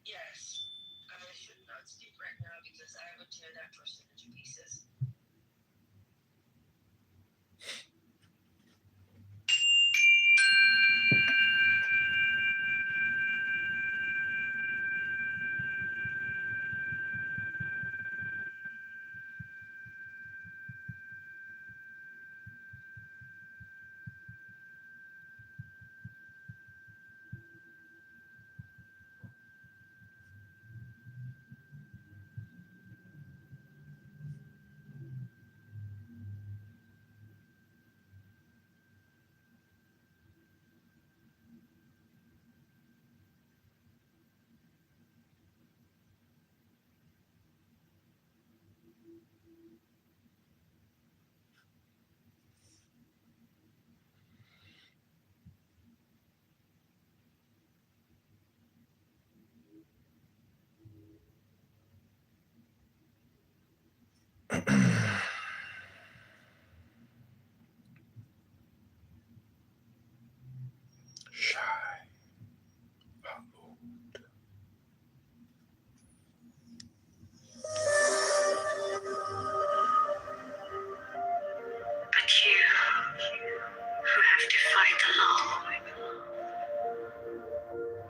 Yes, I should not speak right now because I would tear that person into pieces. But you, who have defied the law,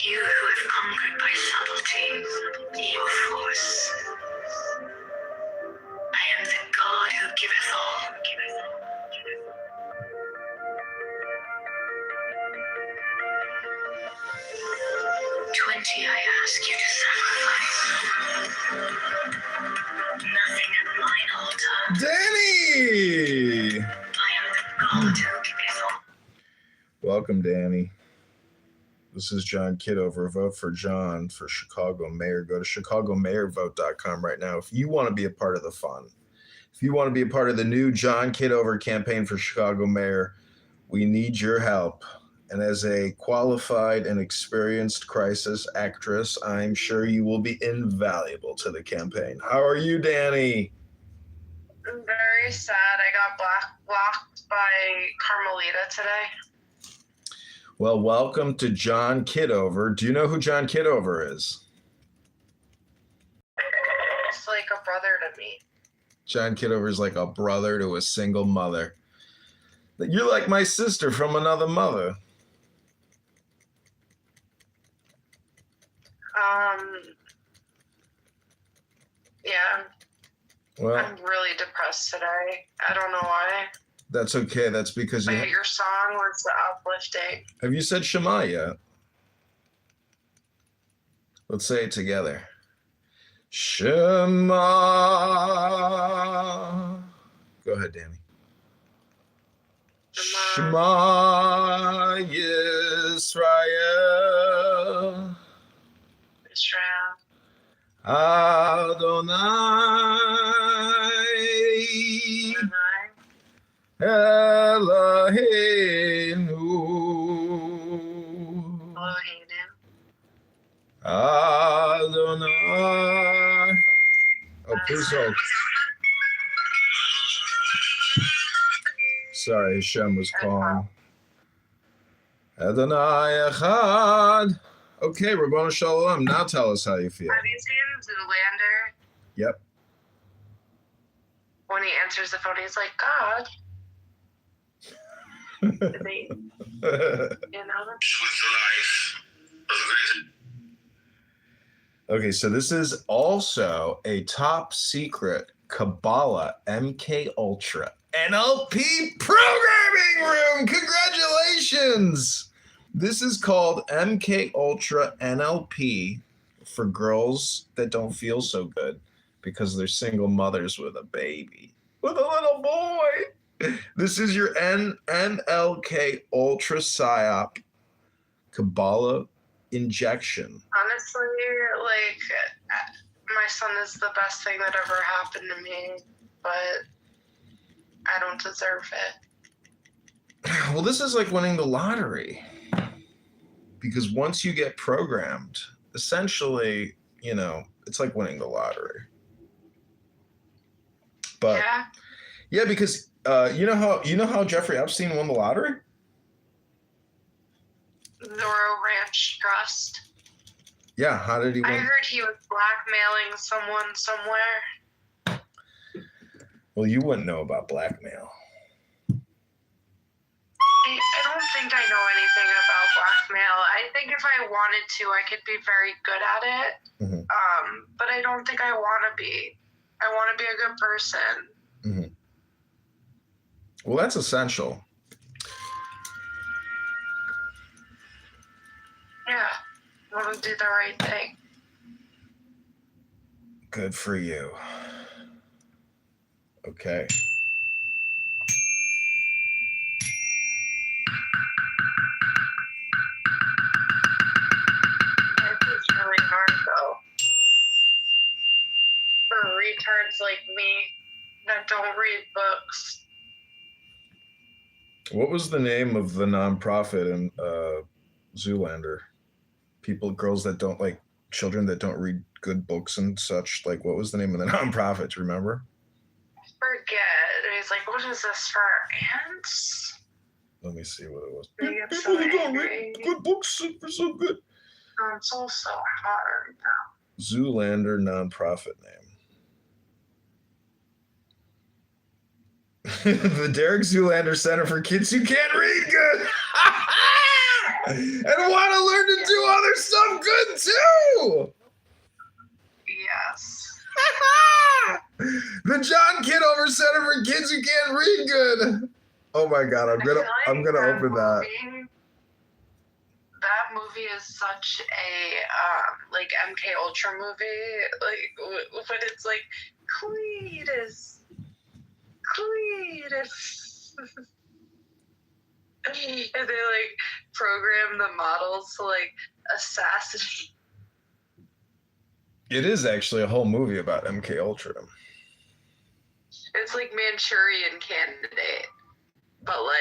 you who have conquered by subtlety, your force, I am the God who giveth all. 20 I ask you to sacrifice. Nothing at mine altar. Danny! I am the God who giveth all. Welcome, Danny. This is John Kitover. Vote for John for Chicago mayor. Go to ChicagoMayorVote.com right now if you want to be a part of the fun. If you want to be a part of the new John Kitover campaign for Chicago mayor, we need your help. And as a qualified and experienced crisis actress, I'm sure you will be invaluable to the campaign. How are you, Danny? I'm very sad. I got blocked by Carmelita today. Well, welcome to John Kitover. Do you know who John Kitover is? It's like a brother to me. John Kitover is like a brother to a single mother. You're like my sister from another mother. Yeah. Well, I'm really depressed today. I don't know why. That's okay. That's because you. But your song was uplifting. Have you said Shema yet? Let's say it together. Shema. Go ahead, Danny. Shema Yisrael. Israel. Adonai. Eloheinu. Adonai. Oh, please hold. Sorry, Hashem was calling. Adonai Echad. Okay, Rabbanu Shalom. Now tell us how you feel. Have you seen Zoolander? Yep. When he answers the phone, he's like, God. Okay, so this is also a top secret Kabbalah MK Ultra NLP programming room. Congratulations. This is called MK Ultra NLP for girls that don't feel so good because they're single mothers with a baby, with a little boy. This is your NLK Ultra PSYOP Kabbalah injection. Honestly, like, my son is the best thing that ever happened to me, but I don't deserve it. Well, this is like winning the lottery. Because once you get programmed, essentially, you know, it's like winning the lottery. But yeah, because you know how Jeffrey Epstein won the lottery? Zorro Ranch Trust. Yeah, how did he win? I heard he was blackmailing someone somewhere. Well, you wouldn't know about blackmail. I don't think I know anything about blackmail. I think if I wanted to, I could be very good at it. Mm-hmm. But I don't think I want to be. I want to be a good person. Mm-hmm. Well, that's essential. Yeah, I want to do the right thing. Good for you. Okay. It's really hard though. For retards like me that don't read books. What was the name of the nonprofit in Zoolander? Girls that don't like children that don't read good books and such. Like, what was the name of the nonprofit? Do you remember? Forget. And he's like, what is this for ants? Let me see what it was. People who don't read good books are so good. It's all so hard now. Zoolander nonprofit name. The Derek Zoolander Center for Kids Who Can't Read Good. And want to learn to do other stuff good too. Yes. The John Kitover Center for Kids Who Can't Read Good. Oh my God, I'm gonna open that. That movie is such a like MK Ultra movie, like when it's like Cletus. And they like program the models to like assassinate. It is actually a whole movie about MK Ultra. It's like Manchurian Candidate, but like